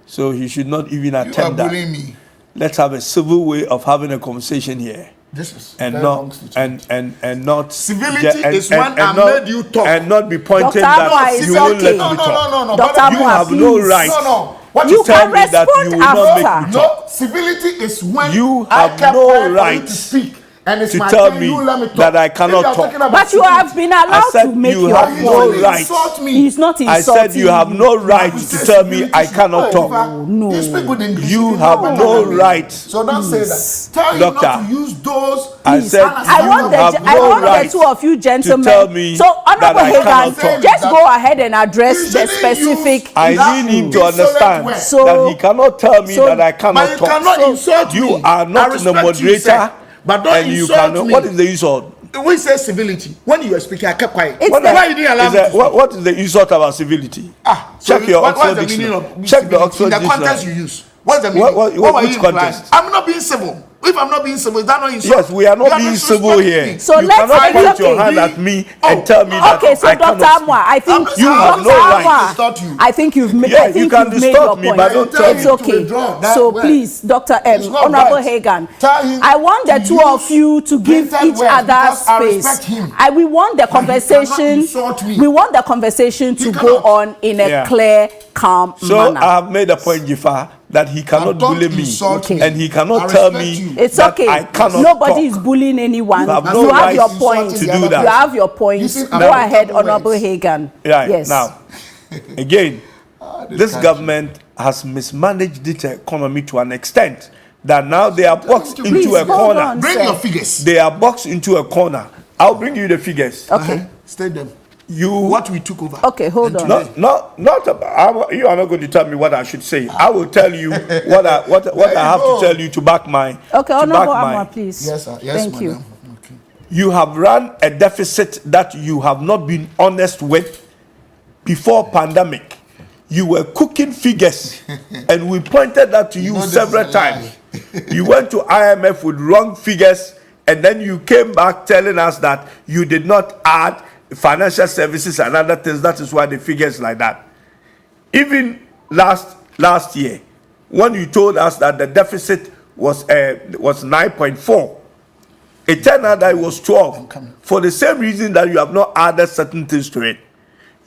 So he should not even attempt that. You are bullying me. Let's have a civil way of having a conversation here. This is and very not wrong statement. and not Civility is when I not, made you talk. and not be pointing Dr. that Amwa, you it's won't okay. let me No, talk. Dr. brother, You Amwa, have no please. right What You you tell can me that you will not make respond me No, talk. civility is when You I have kept no quiet for you right to speak. And it's to my tell turn, me you let me talk. that I cannot If you're talk. talking about But you have been I allowed said to make you your have point. no You right. insult me. He's not I insulting said you have no right You to say tell me civility I should- cannot Oh, talk. No. You speak with English. You know have better no than me. right. So don't say that. Tell him Doctor, not to use those. I said I you want the have I no want right the two of you gentlemen. to tell me So that Honorable I cannot Hagan, talk. just go ahead and You address the shouldn't specific use I that need him to insolent understand word. So- that he cannot tell me so- that I But cannot you talk. cannot insult me. You are I not the respect you, sir, moderator, but don't and you insult cannot. me. What is the insult? We say civility. When you were speaking, I kept quiet. It's Why the- you didn't allow Is me that- to speak? what is the insult about civility? So Check your what's Oxford the meaning dictionary. of Check the civility? Oxford In the context dictionary. you use. What's the meaning? What were which you implying? context? I'm not being civil. If I'm not being civil, is that not insult? Yes, we are You not have being to civil respect here. me. So You let's- cannot it's point your okay. hand at me and tell me that Okay, so I Dr. cannot Amwa, I think You have no Dr. right to Amwa, distort you. I think you've made. Yeah, I you think can you've made distort your me, point. but don't tell It's me okay. to withdraw that So word. please, Dr. It's not Honorable right. Hagan, Tell him I want the to two of use you to give printed each words other because I space. respect him. We want the But he cannot conversation. insult me. We want the conversation to He go cannot. on in a Yeah. clear, calm So manner. I have made a point, Jifa, that he cannot don't bully me, insult Okay. and he cannot I tell respect me you. It's that okay. I cannot Nobody talk. is bullying anyone. You have You no have right your to point. do You that. have your point. Using Go unaccountable ahead, Honorable words. Hagan. Right Yes. now, again, this country. government has mismanaged this economy to an extent that now they are boxed Please, into a hold corner. on. Bring Sir. your figures. They are boxed into a corner. I'll bring you the figures. Okay. State them. You What we took over. Okay, hold on. not about, you are not going to tell me what I should say. I will tell you what I have go. to tell you to back my. Okay, to Honorable back Amwa, my. please. Yes, sir. Yes, Thank you. madam. Okay. You have run a deficit that you have not been honest with before pandemic. You were cooking figures, and we pointed that to you know this several is a lie. times. You went to IMF with wrong figures, and then you came back telling us that you did not add financial services and other things. That is why the figures like that. Even last year, when you told us that the deficit was 9.4, it turned out that it was 12 for the same reason that you have not added certain things to it.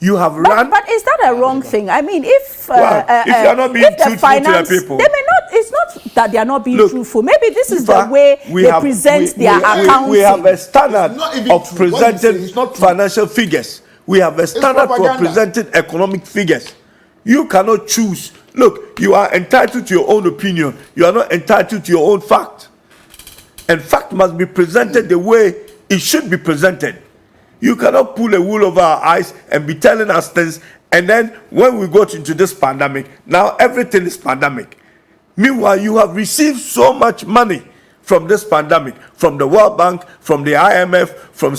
You have run. But is that a wrong thing? I mean, if If you are not being if the truthful to the finance, people. they may not. It's not that they are not being Look, truthful. Maybe this is Ifa, the way we they have- present we- their we- accounting. We have a standard It's not even of true. What you say presenting is not true. financial figures. We have a standard for propaganda. presenting economic figures. You cannot choose. Look, you are entitled to your own opinion. You are not entitled to your own fact. And fact must be presented the way it should be presented. You cannot pull a wool over our eyes and be telling us things, and then when we got into this pandemic, now everything is pandemic. Meanwhile, you have received so much money from this pandemic, from the World Bank, from the IMF, from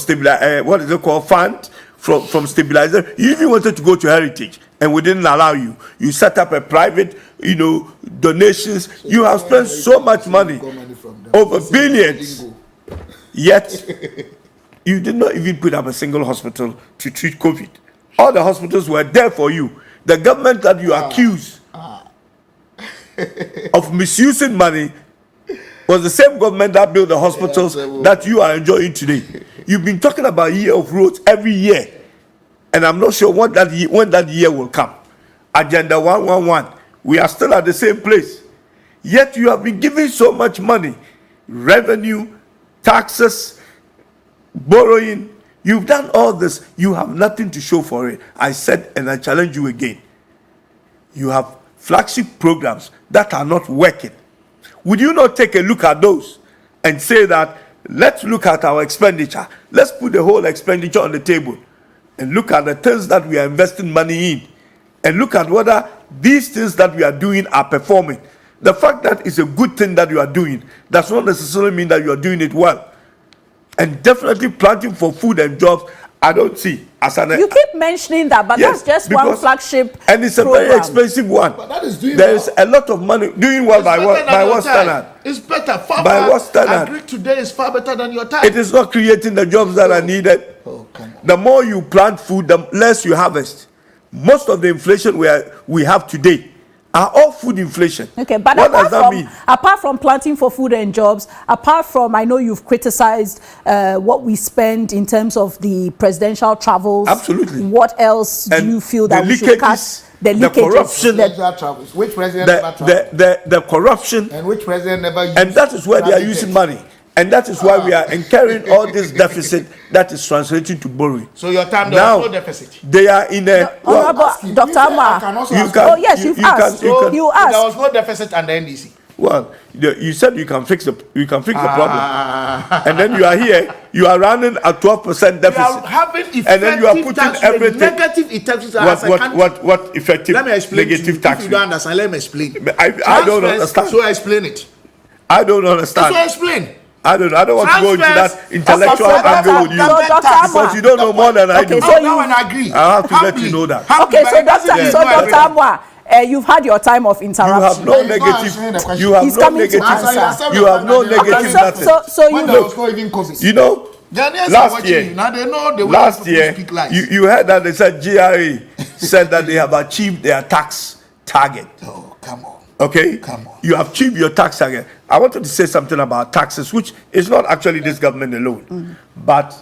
what is it called, fund, from stabilizer. You even wanted to go to Heritage, and we didn't allow you. You set up a private, donations. You have spent so much money, over billions, yet you did not even put up a single hospital to treat COVID. All the hospitals were there for you. The government that you accuse of misusing money was the same government that built the hospitals that you are enjoying today. You've been talking about year of roads every year, and I'm not sure when that year will come. Agenda 111, we are still at the same place. Yet you have been giving so much money, revenue, taxes, borrowing. You've done all this. You have nothing to show for it. I said, and I challenge you again. You have flagship programs that are not working. Would you not take a look at those and say that, let's look at our expenditure. Let's put the whole expenditure on the table and look at the things that we are investing money in and look at whether these things that we are doing are performing. The fact that it's a good thing that you are doing does not necessarily mean that you are doing it well. And definitely planting for food and jobs, I don't see as an. You keep mentioning that, but Yes, that's just one because- flagship and it's a program. very expensive one. But that is doing There well. is a lot of money doing well by what standard? It's better. Far By far- what standard? Agri today is far better than your time. It is not creating the jobs that are needed. Oh, come on. The more you plant food, the less you harvest. Most of the inflation we have today are all food inflation. Okay, but what does that mean? Apart from planting for food and jobs, apart from, I know you've criticized what we spend in terms of the presidential travels. Absolutely. What else do you feel that we should cut? The corruption, which president never traveled? The corruption, and which president never used, and that is where they are using money. And that is why we are incurring all this deficit that is translating to borrowing. So your time, there was no deficit. They are in a... Dr. Amma, oh yes, you've asked. You asked. There was no deficit under NDC. Well, you said you can fix the problem, and then you are here. You are running a 12% deficit. You are having effective and then you are putting everything. Negative effective tax. What effective? Let me explain negative tax. If you don't understand, let me explain. I don't understand. So explain it. I don't understand. So explain. I don't want to go into that intellectual angle with you because you don't know more than I do. So now I agree. I have to let you know that. Okay, so Dr. Amwa, you've had your time of interruption. You have no negative. You have no negative. You have no negative nothing. So you know. You know. Last year, you heard that they said GRA said that they have achieved their tax target. Oh, come on. Okay? Come on. You have achieved your tax target. I wanted to say something about taxes, which is not actually this government alone. But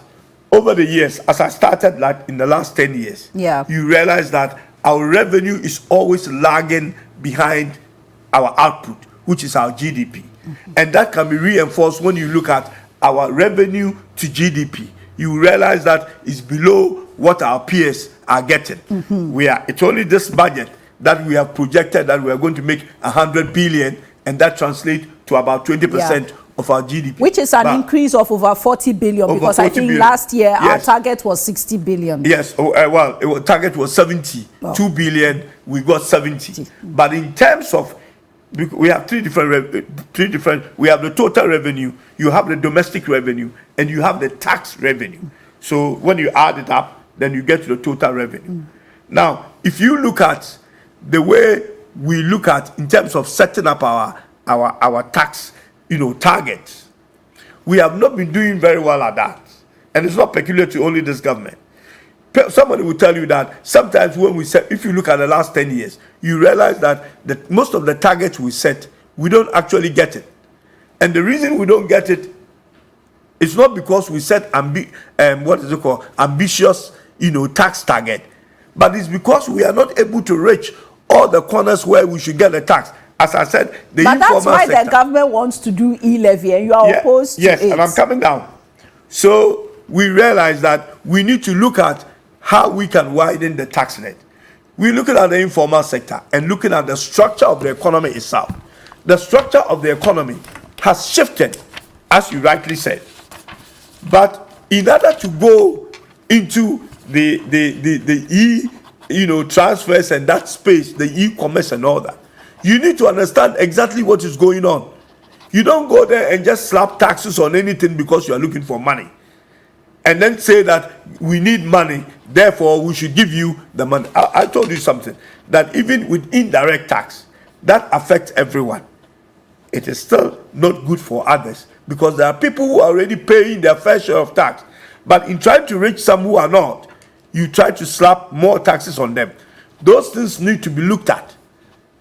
over the years, as I started like in the last 10 years, you realize that our revenue is always lagging behind our output, which is our GDP. And that can be reinforced when you look at our revenue to GDP. You realize that it's below what our peers are getting. It's only this budget that we have projected that we are going to make 100 billion, and that translates to about 20% of our GDP. Which is an increase of over 40 billion, because I think last year our target was 60 billion. Yes, target was 72 billion, we got 70. But in terms of, we have three different, we have the total revenue, you have the domestic revenue, and you have the tax revenue. So when you add it up, then you get to the total revenue. Now, if you look at the way we look at in terms of setting up our tax, targets, we have not been doing very well at that. And it's not peculiar to only this government. Somebody will tell you that sometimes when we set, if you look at the last 10 years, you realize that most of the targets we set, we don't actually get it. And the reason we don't get it is not because we set ambitious, tax target, but it's because we are not able to reach all the corners where we should get the tax. As I said, the informal sector. But that's why the government wants to do E-Levy, and you are opposed to it. Yes, and I'm coming down. So we realize that we need to look at how we can widen the tax net. We're looking at the informal sector and looking at the structure of the economy itself. The structure of the economy has shifted, as you rightly said. But in order to go into the transfers and that space, the e-commerce and all that, you need to understand exactly what is going on. You don't go there and just slap taxes on anything because you are looking for money. And then say that we need money, therefore we should give you the money. I told you something, that even with indirect tax, that affects everyone. It is still not good for others, because there are people who are already paying their fair share of tax. But in trying to reach some who are not, you try to slap more taxes on them. Those things need to be looked at.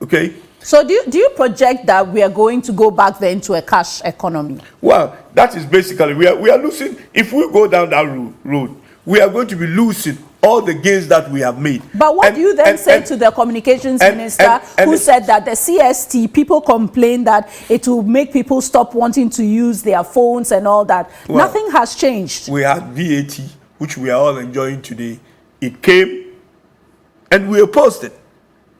Okay? So do you project that we are going to go back then to a cash economy? Well, that is basically, we are losing. If we go down that road, we are going to be losing all the gains that we have made. But what do you then say to the communications minister who said that the CST, people complain that it will make people stop wanting to use their phones and all that? Well, nothing has changed. We had VAT, which we are all enjoying today. It came and we opposed it.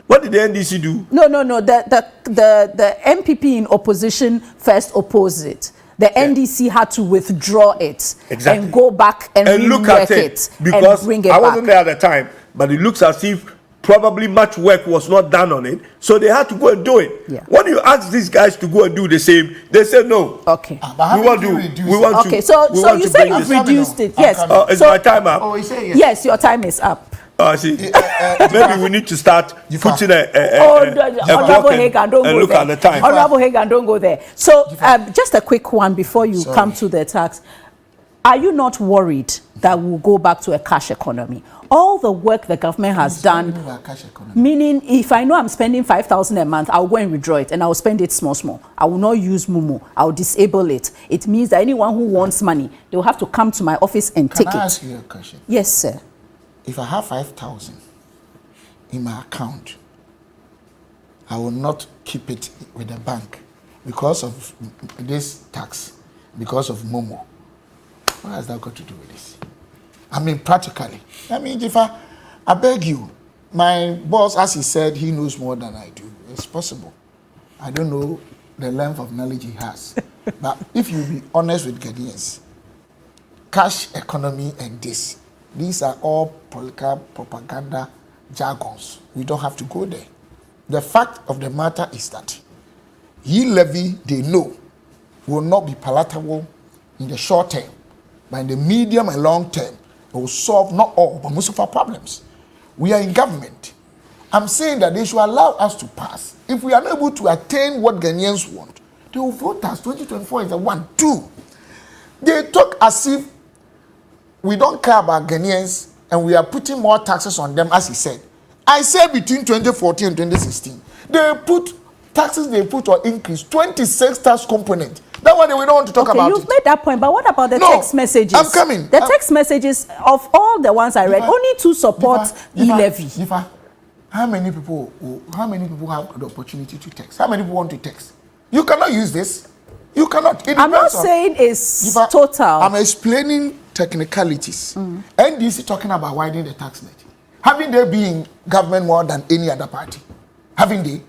What did the NDC do? No. The MPP in opposition first opposed it. The NDC had to withdraw it and go back and look at it because and bring it I wasn't there at the time, but it looks as if probably much work was not done on it, so they had to go and do it. Yeah. When you ask these guys to go and do the same, they say no. Okay. We want to. Okay. So you say you've reduced it. Yes. Is my time up? Oh, he said yes. Yes, your time is up. See, maybe we need to start putting Honorable Hagan, don't go look there. At the time. Honorable Hagan, don't go there. So, just a quick one before you come to the tax. Are you not worried that we'll go back to a cash economy? all the work the government has done, meaning if I know I'm spending 5,000 a month, I'll go and withdraw it and I'll spend it small. I will not use Momo. I'll disable it. It means that anyone who wants money, they will have to come to my office and take it. Can I ask you a question? Yes, sir. If I have 5,000 in my account, I will not keep it with the bank because of this tax, because of Momo. What has that got to do with this? I mean, practically. I mean, if I beg you, my boss, as he said, he knows more than I do. It's possible. I don't know the length of knowledge he has. But if you be honest with Ghanaians, cash economy and these are all political propaganda jargons. We don't have to go there. The fact of the matter is that E-Levy, they know, will not be palatable in the short term, but in the medium and long term, it will solve not all, but most of our problems. We are in government. I'm saying that they should allow us to pass. If we are not able to attain what Ghanaians want, they will vote us. 2024 is the one. 2, they talk as if we don't care about Ghanaians and we are putting more taxes on them, as he said. I said between 2014 and 2016, they put taxes, they put or increase 26 tax component. That one we don't want to talk about. You've made that point, but what about the text messages? I'm coming. The text messages of all the ones I read, only 2 support E-Levy. How many people have the opportunity to text? How many people want to text? You cannot use this. You cannot. I'm not saying it's total. I'm explaining technicalities. NDC talking about widening the tax net. Haven't they been in government more than any other party? Haven't they?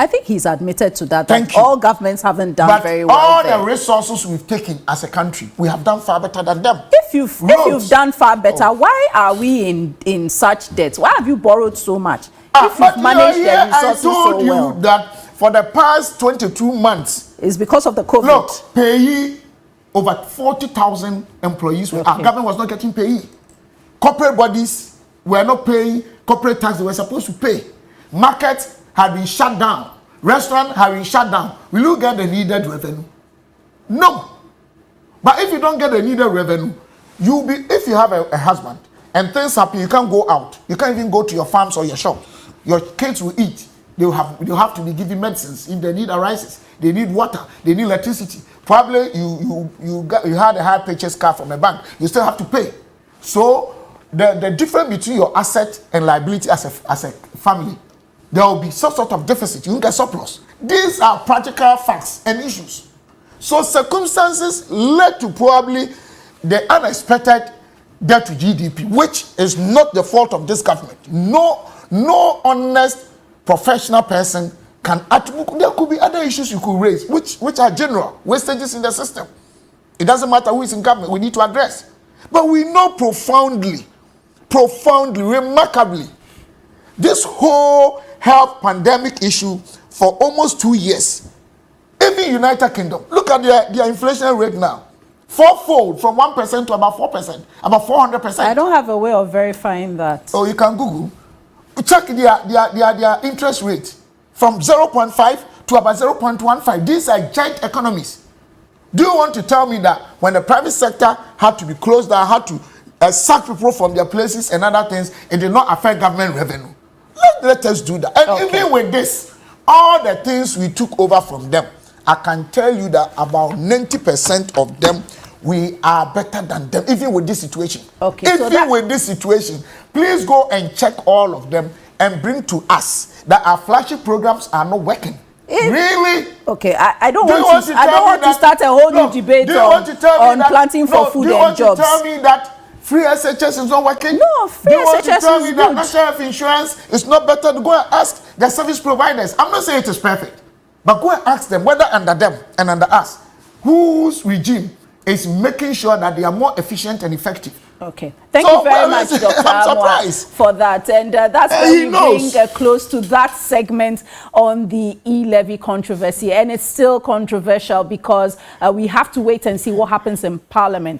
I think he's admitted to that. Thank you. All governments haven't done very well. All the resources we've taken as a country, we have done far better than them. If you've done far better, why are we in such debt? Why have you borrowed so much? If you've managed the resources so well. I told you that for the past 22 months, it's because of the COVID. Look, payee, over 40,000 employees. Our government was not getting payee. Corporate bodies were not paying corporate tax they were supposed to pay. Markets had been shut down. Restaurants have been shut down. Will you get the needed revenue? No. But if you don't get the needed revenue, if you have a husband and things happen, you can't go out. You can't even go to your farms or your shop. Your kids will eat. They'll have to be given medicines if the need arises. They need water. They need electricity. Probably you had a high purchase card from a bank. You still have to pay. So the difference between your asset and liability as a family, there will be some sort of deficit. You will get surplus. These are practical facts and issues. So circumstances led to probably the unexpected debt to GDP, which is not the fault of this government. No honest professional person can attribute. There could be other issues you could raise, which are general wastages in the system. It doesn't matter who is in government. We need to address. But we know profoundly, remarkably, this whole health pandemic issue for almost 2 years. Even United Kingdom, look at their inflation rate now. 4-fold from 1% to about 4%, about 400%. I don't have a way of verifying that. Oh, you can Google. Check their interest rate from 0.5 to about 0.15. These are giant economies. Do you want to tell me that when the private sector had to be closed down, had to sack people from their places and other things, it did not affect government revenue? Let us do that. And even with this, all the things we took over from them, I can tell you that about 90% of them, we are better than them, even with this situation. With this situation, please go and check all of them and bring to us that our flagship programs are not working. Really? Okay, I don't want to start a whole new debate on planting for food and jobs. Do you want to tell me that free SHS is not working? No, free SHS is good. Do you want to tell me that national health insurance is not better? To go and ask the service providers. I'm not saying it is perfect, but go and ask them whether under them and under us, whose regime is making sure that they are more efficient and effective. Okay. Thank you very much, Dr. Amwa, for that. And that's why we bring close to that segment on the E-Levy controversy. And it's still controversial because we have to wait and see what happens in Parliament.